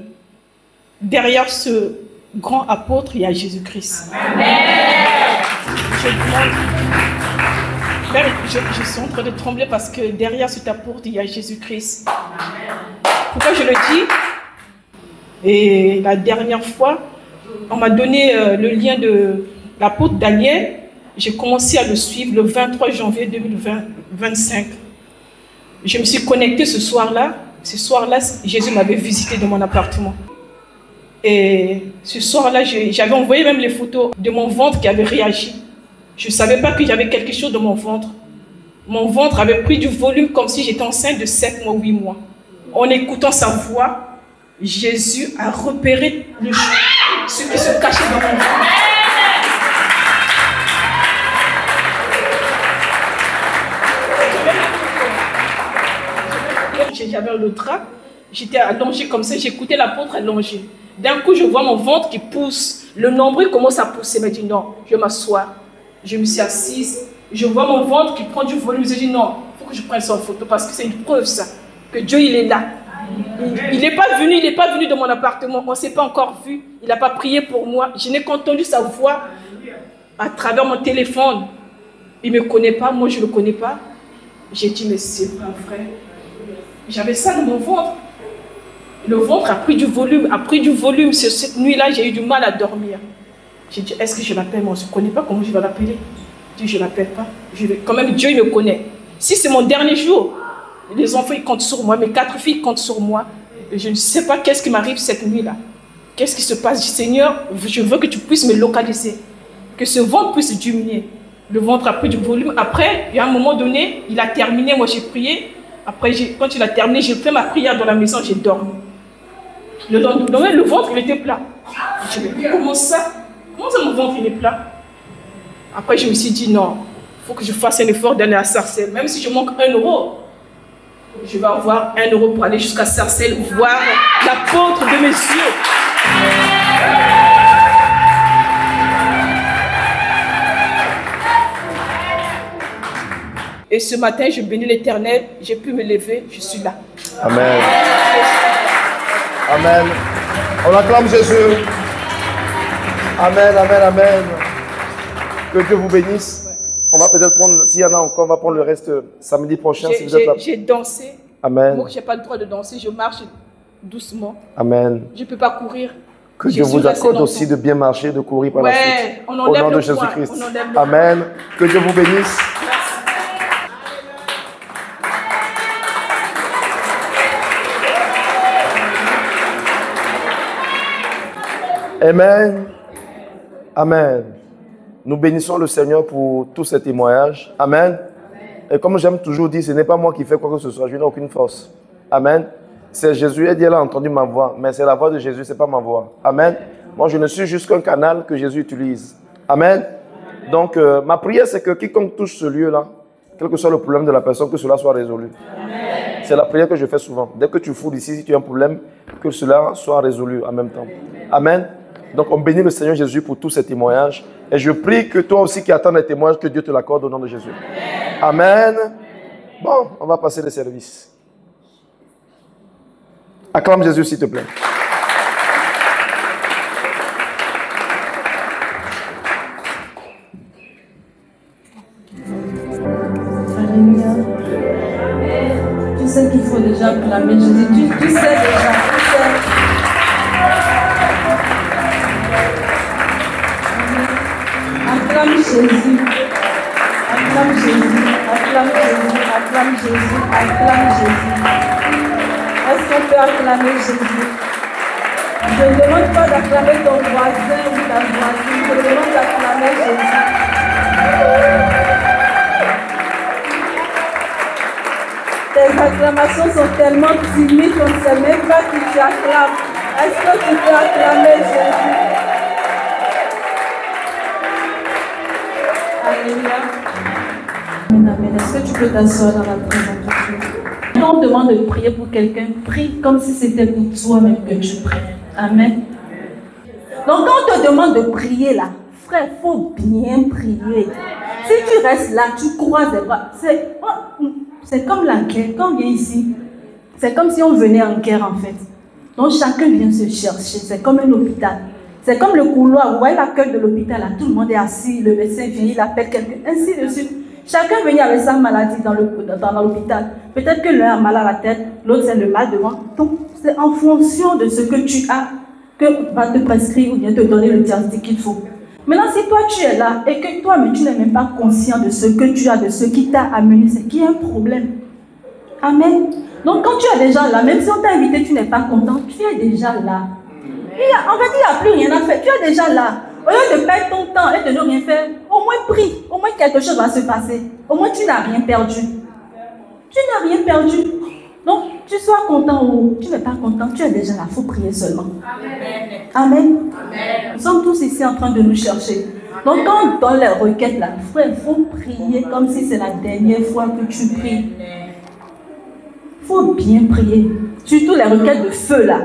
derrière ce grand apôtre, il y a Jésus-Christ. Je suis en train de trembler parce que derrière cet apôtre, il y a Jésus-Christ. Pourquoi je le dis? Et la dernière fois, on m'a donné le lien de l'apôtre Daniel. J'ai commencé à le suivre le 23 janvier 2025. Je me suis connectée ce soir-là. Ce soir-là, Jésus m'avait visité dans mon appartement. Et ce soir-là, j'avais envoyé même les photos de mon ventre qui avait réagi. Je ne savais pas que j'avais quelque chose dans mon ventre. Mon ventre avait pris du volume comme si j'étais enceinte de 7 mois, 8 mois. En écoutant sa voix, Jésus a repéré ce qui se cachait dans mon ventre. J'avais le drap, j'étais allongée comme ça, j'écoutais l'apôtre allongé. D'un coup, je vois mon ventre qui pousse, le nombril commence à pousser. Il m'a dit non, je m'assois. Je me suis assise, je vois mon ventre qui prend du volume. J'ai dit non, il faut que je prenne ça en photo parce que c'est une preuve ça, que Dieu il est là. Il n'est pas venu dans mon appartement, on ne s'est pas encore vu, il n'a pas prié pour moi. Je n'ai qu'entendu sa voix à travers mon téléphone. Il ne me connaît pas, moi je ne le connais pas. J'ai dit mais c'est pas vrai. J'avais ça dans mon ventre. Le ventre a pris du volume. Cette nuit-là, j'ai eu du mal à dormir. J'ai dit, est-ce que je l'appelle? Moi, je ne connais pas comment je vais l'appeler. Je dis, je ne l'appelle pas. Quand même, Dieu, il me connaît. Si c'est mon dernier jour, les enfants, ils comptent sur moi. Mes 4 filles comptent sur moi. Et je ne sais pas qu'est-ce qui m'arrive cette nuit-là. Qu'est-ce qui se passe? Je dis, Seigneur, je veux que tu puisses me localiser. Que ce ventre puisse diminuer. Le ventre a pris du volume. Après, il y a un moment donné, il a terminé. Moi, j'ai prié. Après, quand il a terminé, j'ai fait ma prière dans la maison, j'ai dormi. Le lendemain, le ventre, il était plat. Je me dis, comment ça? Comment ça, mon ventre, il est plat? Après, je me suis dit, non, il faut que je fasse un effort d'aller à Sarcelles. Même si je manque 1 euro, je vais avoir 1 euro pour aller jusqu'à Sarcelles, voir l'apôtre de mes yeux. Et ce matin, je bénis l'Éternel. J'ai pu me lever. Je suis là. Amen. Amen. On acclame Jésus. Amen, amen, amen. Que Dieu vous bénisse. On va peut-être prendre, s'il y en a encore, on va prendre le reste samedi prochain. Si vous êtes là. J'ai dansé. Amen. Moi, je n'ai pas le droit de danser. Je marche doucement. Amen. Je ne peux pas courir. Que Dieu vous accorde aussi de bien marcher, de courir par la suite. On au nom de Jésus-Christ. Amen. Que Dieu vous bénisse. Amen. Amen. Nous bénissons le Seigneur pour tous ces témoignages. Amen. Et comme j'aime toujours dire, ce n'est pas moi qui fais quoi que ce soit. Je n'ai aucune force. Amen. C'est Jésus. Elle a entendu ma voix. Mais c'est la voix de Jésus, ce n'est pas ma voix. Amen. Moi, je ne suis juste qu'un canal que Jésus utilise. Amen. Donc, ma prière, c'est que quiconque touche ce lieu-là, quel que soit le problème de la personne, que cela soit résolu. C'est la prière que je fais souvent. Dès que tu foules ici, si tu as un problème, que cela soit résolu en même temps. Amen. Donc, on bénit le Seigneur Jésus pour tous ces témoignages. Et je prie que toi aussi qui attends les témoignages, que Dieu te l'accorde au nom de Jésus. Amen. Bon, on va passer le service. Acclame Jésus, s'il te plaît. Alléluia. Tu sais qu'il faut déjà acclamer Jésus. Tu sais déjà. Tu sais. Acclame Jésus. Acclame Jésus. Acclame Jésus. Acclame Jésus. Acclame Jésus. Est-ce qu'on peut acclamer Jésus? Je ne demande pas d'acclamer ton voisin ou ta voisine. Je demande d'acclamer Jésus. Tes acclamations sont tellement timides qu'on ne sait même pas qui tu acclames. Est-ce que tu peux acclamer Jésus? Alléluia. Amen, amen. Est-ce que tu peux t'asseoir dans la présence de Dieu? Quand on te demande de prier pour quelqu'un, prie comme si c'était pour toi-même que tu pries. Amen. Donc quand on te demande de prier là, frère, il faut bien prier. Si tu restes là, tu croises les bras. C'est comme la guerre. Quand on vient ici, c'est comme si on venait en guerre en fait. Donc chacun vient se chercher. C'est comme un hôpital. C'est comme le couloir. Vous voyez l'accueil de l'hôpital là. Tout le monde est assis. Le médecin vient, il appelle quelqu'un. Ainsi de suite. Chacun vient avec sa maladie dans l'hôpital. Peut-être que l'un a mal à la tête, l'autre c'est le mal devant. Donc c'est en fonction de ce que tu as que va te prescrire ou bien te donner le diagnostic qu'il faut. Maintenant, si toi tu es là et que toi, mais tu n'es même pas conscient de ce que tu as, de ce qui t'a amené, c'est qu'il y a un problème. Amen. Donc quand tu es déjà là, même si on t'a invité, tu n'es pas content, tu es déjà là. En fait, il n'y a plus rien à faire. Tu es déjà là. Au lieu de perdre ton temps et de ne rien faire, au moins prie. Au moins quelque chose va se passer. Au moins tu n'as rien perdu. Tu n'as rien perdu. Donc, tu sois content ou tu n'es pas content, tu es déjà là. Il faut prier seulement. Amen. Amen. Amen. Nous sommes tous ici en train de nous chercher. Donc, quand on donne les requêtes là, frère, il faut prier comme si c'est la dernière fois que tu pries. Il faut bien prier. Surtout les requêtes de feu là.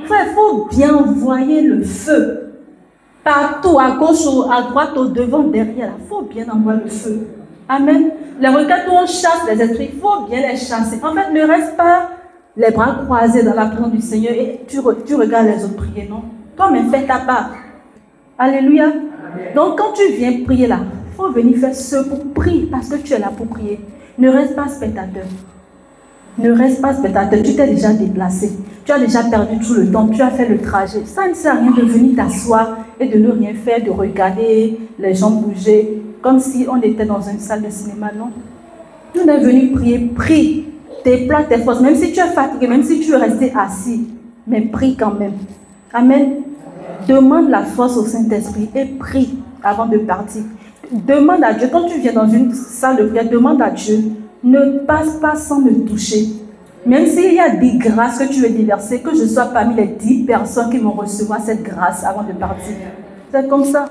Frère, il faut bien envoyer le feu. Partout, à gauche, à droite, au devant, derrière. Il faut bien envoyer le feu. Amen. Les requêtes où on chasse les esprits, il faut bien les chasser. En fait, ne reste pas les bras croisés dans la présence du Seigneur et tu regardes les autres prier, non? Toi-même, fais ta part. Alléluia. Donc, quand tu viens prier là, il faut venir faire ce pour prier parce que tu es là pour prier. Ne reste pas spectateur. Ne reste pas spectateur. Tu t'es déjà déplacé. Tu as déjà perdu tout le temps. Tu as fait le trajet. Ça ne sert à rien de venir t'asseoir et de ne rien faire, de regarder les gens bouger comme si on était dans une salle de cinéma. Non. Nous sommes venus prier. Prie. Déploie tes forces. Même si tu es fatigué, même si tu es resté assis, mais prie quand même. Amen. Demande la force au Saint-Esprit et prie avant de partir. Demande à Dieu. Quand tu viens dans une salle de prière, demande à Dieu. Ne passe pas sans me toucher. Même s'il y a 10 grâces que tu veux déverser, que je sois parmi les 10 personnes qui vont recevoir cette grâce avant de partir. C'est comme ça.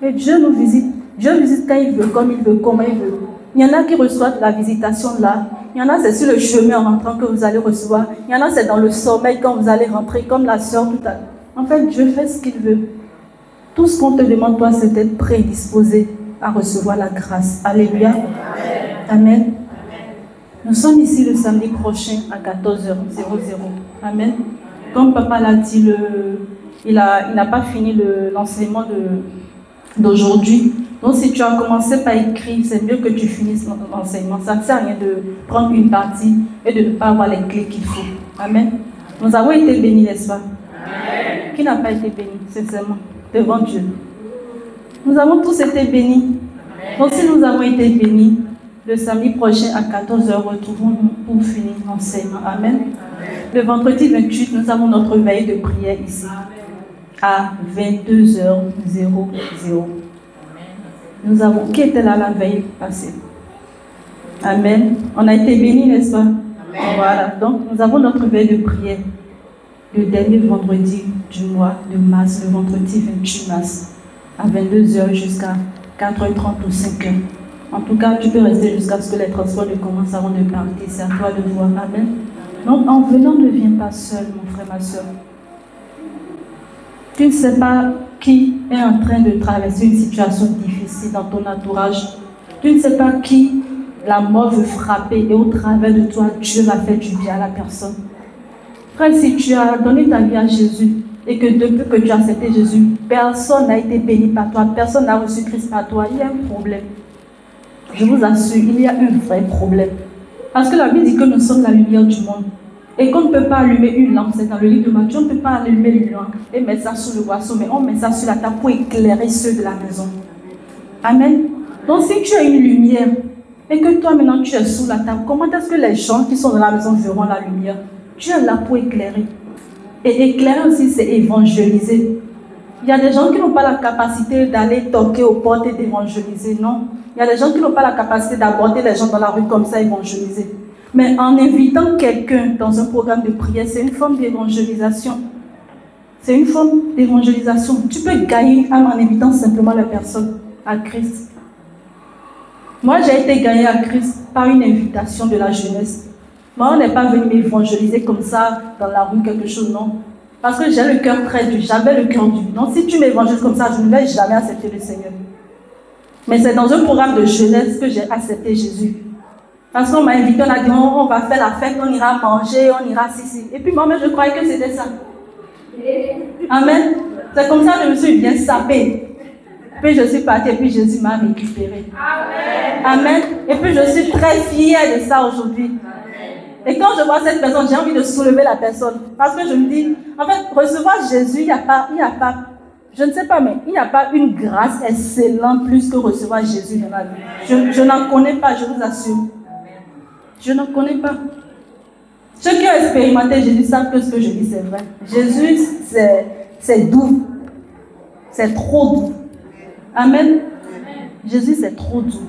Et Dieu nous visite. Dieu visite quand il veut, comme il veut, comment il veut. Il y en a qui reçoivent la visitation là. Il y en a c'est sur le chemin en rentrant que vous allez recevoir. Il y en a c'est dans le sommeil quand vous allez rentrer, comme la soeur tout à l'heure. En fait, Dieu fait ce qu'il veut. Tout ce qu'on te demande, toi, c'est d'être prédisposé à recevoir la grâce. Alléluia. Amen. Nous sommes ici le samedi prochain à 14h00. Amen. Comme papa l'a dit, il n'a pas fini l'enseignement d'aujourd'hui. Donc si tu as commencé par écrire, c'est mieux que tu finisses l'enseignement. Ça ne sert à rien de prendre une partie et de ne pas avoir les clés qu'il faut. Amen. Nous avons été bénis, n'est-ce pas? Amen. Qui n'a pas été béni, sincèrement, devant Dieu? Nous avons tous été bénis. Amen. Donc si nous avons été bénis, le samedi prochain à 14h, retrouvons-nous pour finir l'enseignement. Amen. Amen. Le vendredi 28, nous avons notre veille de prière ici à 22h00. Nous avons, qui était là la veille passée? Amen. On a été bénis, n'est-ce pas? Amen. Voilà, donc nous avons notre veille de prière le dernier vendredi du mois de mars, le vendredi 28 mars, à 22h jusqu'à 4h30 ou 5h. En tout cas, tu peux rester jusqu'à ce que les transports commencent avant de partir. C'est à toi de voir. Amen. Donc, en venant, ne viens pas seul, mon frère, ma soeur. Tu ne sais pas qui est en train de traverser une situation difficile dans ton entourage. Tu ne sais pas qui la mort veut frapper et au travers de toi, Dieu va faire du bien à la personne. Frère, si tu as donné ta vie à Jésus et que depuis que tu as accepté Jésus, personne n'a été béni par toi, personne n'a reçu Christ par toi, il y a un problème. Je vous assure, il y a un vrai problème. Parce que la Bible dit que nous sommes la lumière du monde. Et qu'on ne peut pas allumer une lampe, c'est dans le livre de Matthieu, on ne peut pas allumer une lampe et mettre ça sous le boisseau, mais on met ça sur la table pour éclairer ceux de la maison. Amen. Donc si tu as une lumière et que toi maintenant tu es sous la table, comment est-ce que les gens qui sont dans la maison verront la lumière? Tu es là pour éclairer. Et éclairer aussi, c'est évangéliser. Il y a des gens qui n'ont pas la capacité d'aller toquer aux portes et d'évangéliser, non. Il y a des gens qui n'ont pas la capacité d'aborder les gens dans la rue comme ça, évangéliser. Mais en invitant quelqu'un dans un programme de prière, c'est une forme d'évangélisation. C'est une forme d'évangélisation. Tu peux gagner une âme en invitant simplement la personne à Christ. Moi, j'ai été gagné à Christ par une invitation de la jeunesse. Moi, on n'est pas venu m'évangéliser comme ça dans la rue, quelque chose, non. Parce que j'ai le cœur très dur, j'avais le cœur dur. Donc si tu m'évangélises comme ça, je ne vais jamais accepter le Seigneur. Mais c'est dans un programme de jeunesse que j'ai accepté Jésus. Parce qu'on m'a invité, on a dit, on va faire la fête, on ira manger, on ira ici. Et puis moi-même, je croyais que c'était ça. Amen. C'est comme ça que je me suis bien sapée. Puis je suis partie et puis Jésus m'a récupérée. Amen. Amen. Et puis je suis très fière de ça aujourd'hui. Et quand je vois cette personne, j'ai envie de soulever la personne. Parce que je me dis, en fait, recevoir Jésus, il n'y a pas, je ne sais pas, mais il n'y a pas une grâce excellente plus que recevoir Jésus dans la vie. Je n'en connais pas, je vous assure. Je n'en connais pas. Ceux qui ont expérimenté Jésus savent que ce que je dis, c'est vrai. Jésus, c'est doux. C'est trop doux. Amen. Jésus, c'est trop doux.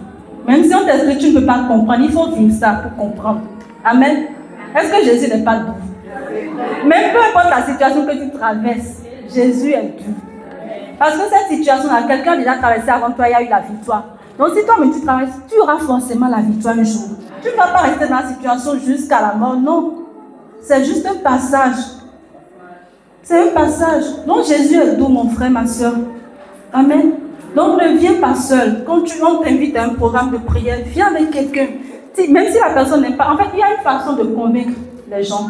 Même si on t'explique, tu ne peux pas comprendre. Il faut vivre ça pour comprendre. Amen. Est-ce que Jésus n'est pas doux? Même peu importe la situation que tu traverses, Jésus est doux. Parce que cette situation-là, quelqu'un a déjà traversé avant toi, il y a eu la victoire. Donc si toi-même tu traverses, tu auras forcément la victoire un jour. Tu ne vas pas rester dans la situation jusqu'à la mort, non. C'est juste un passage. C'est un passage. Donc Jésus est doux, mon frère, ma soeur. Amen. Donc ne viens pas seul. Quand on t'invite à un programme de prière, viens avec quelqu'un. Même si la personne n'est pas... En fait, il y a une façon de convaincre les gens.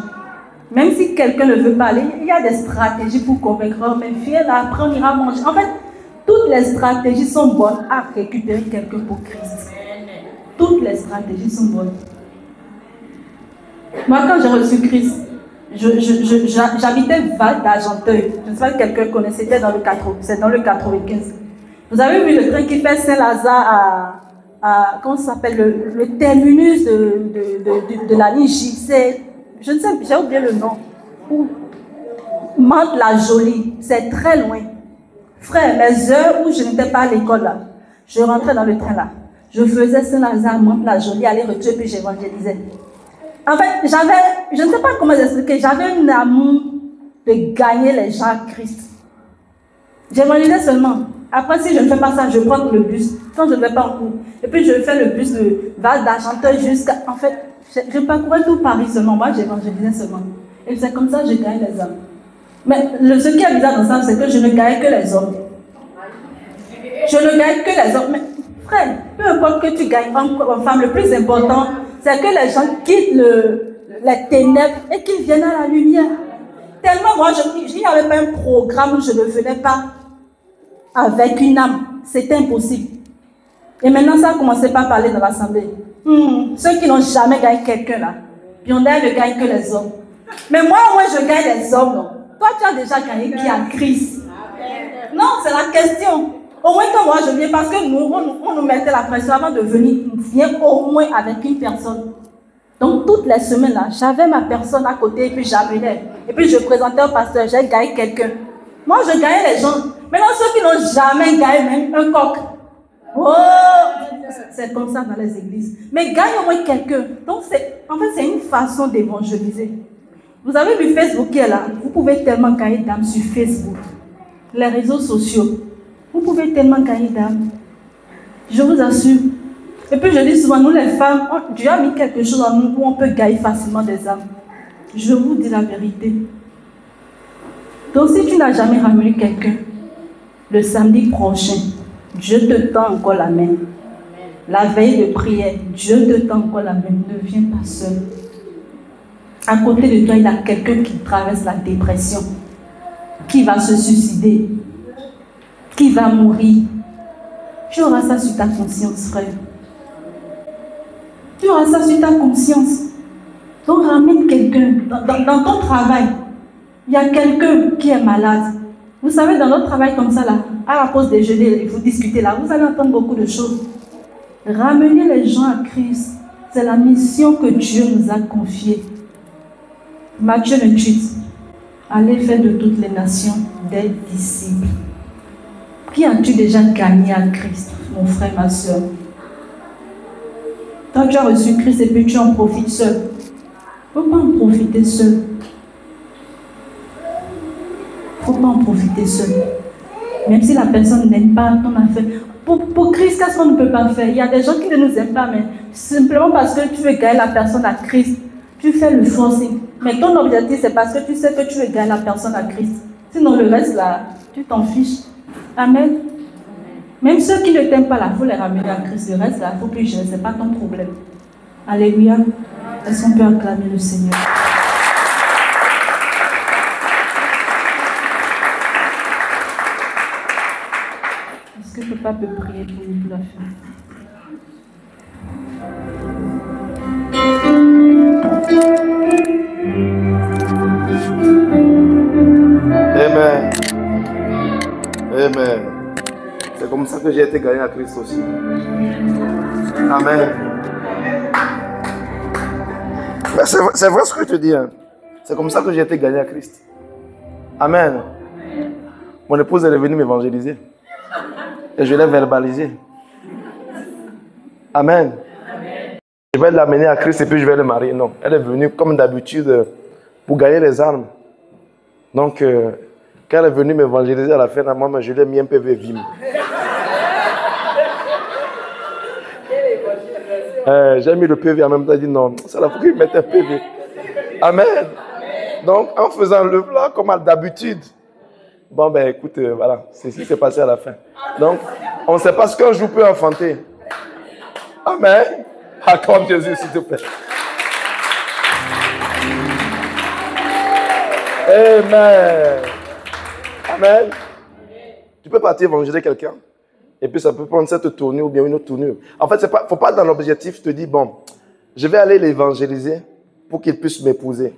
Même si quelqu'un ne veut pas aller, il y a des stratégies pour convaincre. Mais viens là, après on ira manger. En fait, toutes les stratégies sont bonnes à récupérer quelqu'un pour Christ. Toutes les stratégies sont bonnes. Moi, quand j'ai reçu Christ, j'habitais Val d'Argenteuil. Je ne sais pas si quelqu'un connaît, c'est dans le 95. Vous avez vu le train qui fait Saint-Lazare à comment ça s'appelle, le terminus de la ligne J. Je ne sais, j'ai oublié le nom. Mantes-la-Jolie, c'est très loin. Frère, les heures où je n'étais pas à l'école là, je rentrais dans le train là. Je faisais Saint-Lazare, Mantes-la-Jolie, aller-retour, puis j'évangélisais. En fait, je ne sais pas comment expliquer, j'avais un amour de gagner les gens à Christ. J'évangélisais seulement. Après, si je ne fais pas ça, je prends le bus. Quand je ne vais pas en cours. Et puis, je fais le bus de Val d'Argenteuil jusqu'à... En fait, je parcourais tout Paris seulement. Moi, j'évangélisais seulement. Et c'est comme ça que je gagne les hommes. Mais ce qui est bizarre dans ça, c'est que je ne gagne que les hommes. Je ne gagne que les hommes. Mais frère, peu importe que tu gagnes homme ou femme, le plus important, c'est que les gens quittent les ténèbres et qu'ils viennent à la lumière. Tellement moi, il n'y avait pas un programme où je ne venais pas avec une âme. C'était impossible. Et maintenant, ça a commencé par parler dans l'assemblée. Ceux qui n'ont jamais gagné quelqu'un là, puis on ne gagne que les hommes. Mais moi, au moins, je gagne les hommes. Non? Toi, tu as déjà gagné qui a Christ. Non, c'est la question. Au moins, quand moi, je viens, parce que nous, on nous mettait la pression avant de venir. Viens au moins avec une personne. Donc, toutes les semaines, là, j'avais ma personne à côté et puis j'amenais. Et puis, je présentais au pasteur, j'ai gagné quelqu'un. Moi, je gagnais les gens. Maintenant, ceux qui n'ont jamais gagné même un coq. Oh, c'est comme ça dans les églises. Mais gagne au moins quelqu'un. Donc, en fait, c'est une façon d'évangéliser. Vous avez vu Facebook qui est là. Vous pouvez tellement gagner d'âmes sur Facebook. Les réseaux sociaux. Vous pouvez tellement gagner d'âmes. Je vous assure. Et puis je dis souvent, nous les femmes, Dieu a mis quelque chose en nous où on peut gagner facilement des âmes. Je vous dis la vérité. Donc si tu n'as jamais ramené quelqu'un, le samedi prochain, Dieu te tend encore la main. La veille de prière, Dieu te tend encore la main. Ne viens pas seul. À côté de toi, il y a quelqu'un qui traverse la dépression, qui va se suicider, qui va mourir. Tu auras ça sur ta conscience, frère. Tu auras ça sur ta conscience. Donc ramène quelqu'un. Dans ton travail, il y a quelqu'un qui est malade. Vous savez, dans notre travail comme ça, là, à la pause déjeuner, vous discutez là, vous allez entendre beaucoup de choses. Ramener les gens à Christ, c'est la mission que Dieu nous a confiée. Matthieu 28. Allez faire de toutes les nations des disciples. Qui as-tu déjà gagné à Christ, mon frère, ma soeur? Quand tu as reçu Christ et puis tu en profites seul. Il ne faut pas en profiter seul. Il ne faut pas en profiter seul. Même si la personne n'aime pas ton affaire. Pour Christ, qu'est-ce qu'on ne peut pas faire? Il y a des gens qui ne nous aiment pas, mais simplement parce que tu veux gagner la personne à Christ, tu fais le forcing. Mais ton objectif, c'est parce que tu sais que tu veux gagner la personne à Christ. Sinon, le reste, là, tu t'en fiches. Amen. Même ceux qui ne t'aiment pas, là, il faut les ramener à Christ. Le reste, là, il ne faut plus gérer. Ce n'est pas ton problème. Alléluia. Est-ce qu'on peut acclamer le Seigneur? Est-ce que papa peut prier pour nous pour la fin? Amen. Amen. C'est comme ça que j'ai été gagné à Christ aussi. Amen. C'est vrai ce que je te dis. Hein. C'est comme ça que j'ai été gagné à Christ. Amen. Mon épouse est venue m'évangéliser. Et je l'ai verbalisé. Amen. Je vais l'amener à Christ et puis je vais le marier. Non, elle est venue comme d'habitude pour gagner les armes. Donc, quand elle est venue m'évangéliser à la fin, moi, je lui ai mis un PV vime. J'ai mis le PV en même temps, j'ai dit non, ça là, faut qu'il mette un PV. Amen. Donc, en faisant le plat comme d'habitude, bon, ben écoute, voilà, c'est ce qui s'est passé à la fin. Donc, on ne sait pas ce qu'un jour peut enfanter. Amen. Acclame Jésus, s'il te plaît. Amen. Amen. Tu peux partir évangéliser quelqu'un. Et puis ça peut prendre cette tournure ou bien une autre tournure. En fait, il ne faut pas dans l'objectif te dire, bon, je vais aller l'évangéliser pour qu'il puisse m'épouser.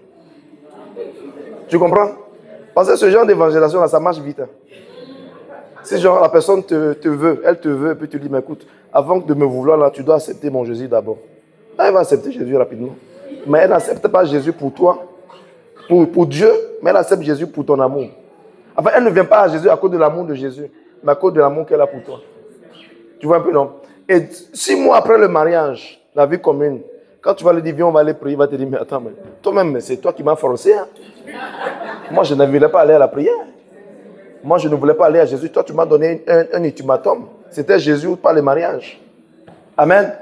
Tu comprends? Parce que ce genre d'évangélisation, là, ça marche vite. Hein. Si genre la personne te veut, elle te veut, et puis tu lui dis, mais écoute, avant de me vouloir, là, tu dois accepter mon Jésus d'abord. Elle va accepter Jésus rapidement. Mais elle n'accepte pas Jésus pour toi, pour Dieu, mais elle accepte Jésus pour ton amour. Enfin, elle ne vient pas à Jésus à cause de l'amour de Jésus, mais à cause de l'amour qu'elle a pour toi. Tu vois un peu, non? Et 6 mois après le mariage, la vie commune, quand tu vas lui dire, viens, on va aller prier, il va te dire, mais attends, mais toi-même, c'est toi qui m'as forcé. Hein? Moi, je ne voulais pas aller à la prière. Moi, je ne voulais pas aller à Jésus. Toi, tu m'as donné un ultimatum. C'était Jésus ou pas le mariage. Amen.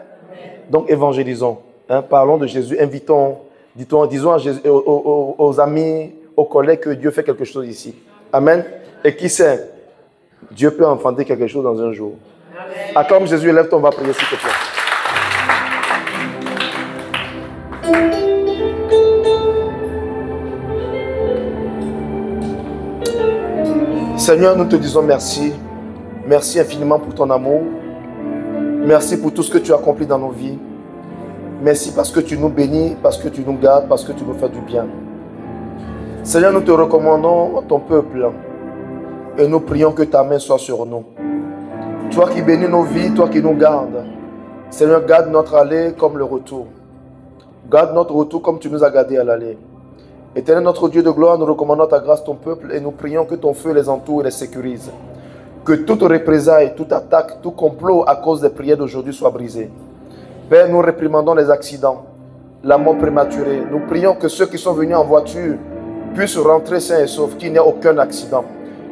Donc, évangélisons. Hein? Parlons de Jésus. Invitons, disons à Jésus, aux amis, aux collègues que Dieu fait quelque chose ici. Amen. Et qui sait, Dieu peut enfanter quelque chose dans un jour. Acclame Jésus, lève-toi, on va prier s'il te plaît. Seigneur, nous te disons merci. Merci infiniment pour ton amour. Merci pour tout ce que tu as accompli dans nos vies. Merci parce que tu nous bénis, parce que tu nous gardes, parce que tu nous fais du bien. Seigneur, nous te recommandons ton peuple et nous prions que ta main soit sur nous. Toi qui bénis nos vies, toi qui nous gardes. Seigneur, garde notre aller comme le retour. Garde notre retour comme tu nous as gardés à l'aller. Éternel notre Dieu de gloire, nous recommandons ta grâce, ton peuple, et nous prions que ton feu les entoure et les sécurise. Que toute représailles, toute attaque, tout complot à cause des prières d'aujourd'hui soit brisé. Père, nous réprimandons les accidents, la mort prématurée. Nous prions que ceux qui sont venus en voiture puissent rentrer sains et saufs, qu'il n'y ait aucun accident.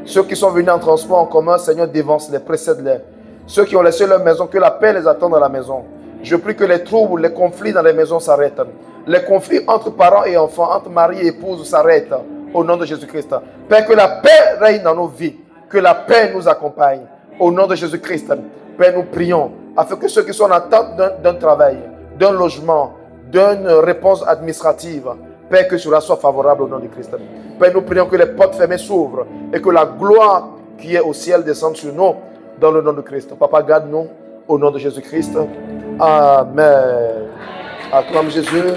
Ceux qui sont venus en transport en commun, Seigneur, dévance-les, précède-les. Ceux qui ont laissé leur maison, que la paix les attende dans la maison. Je prie que les troubles, les conflits dans les maisons s'arrêtent. Les conflits entre parents et enfants, entre mari et épouse s'arrêtent au nom de Jésus-Christ. Père, que la paix règne dans nos vies, que la paix nous accompagne au nom de Jésus-Christ. Père, nous prions afin que ceux qui sont en attente d'un travail, d'un logement, d'une réponse administrative, Père, que cela soit favorable au nom de Christ. Père, nous prions que les portes fermées s'ouvrent et que la gloire qui est au ciel descende sur nous dans le nom de Christ. Papa, garde-nous au nom de Jésus-Christ. Amen. Acclame Jésus.